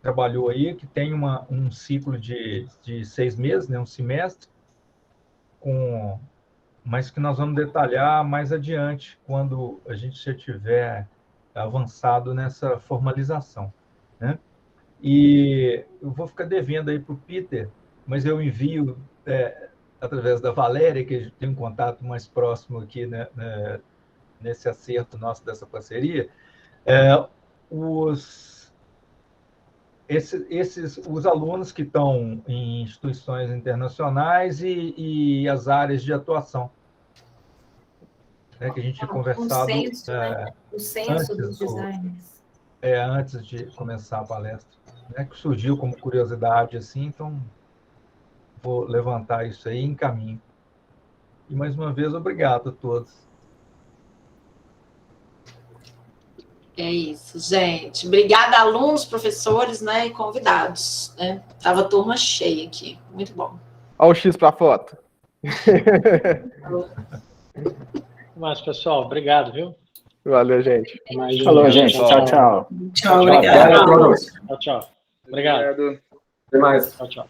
trabalhou aí, que tem um ciclo de 6 meses, né, um semestre, mas que nós vamos detalhar mais adiante, quando a gente já tiver avançado nessa formalização, né? E eu vou ficar devendo aí para o Peter, mas eu envio, através da Valéria, que tem um contato mais próximo aqui, né, nesse acerto nosso dessa parceria, os alunos que estão em instituições internacionais e as áreas de atuação, né, que a gente tinha conversado o censo dos designers. Antes de começar a palestra, né, que surgiu como curiosidade, assim, então vou levantar isso aí em caminho. E, mais uma vez, obrigado a todos. É isso, gente. Obrigada, alunos, professores, né, e convidados, né? Tava turma cheia aqui. Muito bom. Olha o X para a foto. Mas, pessoal, obrigado, viu? Valeu, gente. Falou, gente. Tchau, tchau. Tchau, obrigado. Tchau, tchau. Obrigado. Até mais. Tchau, tchau.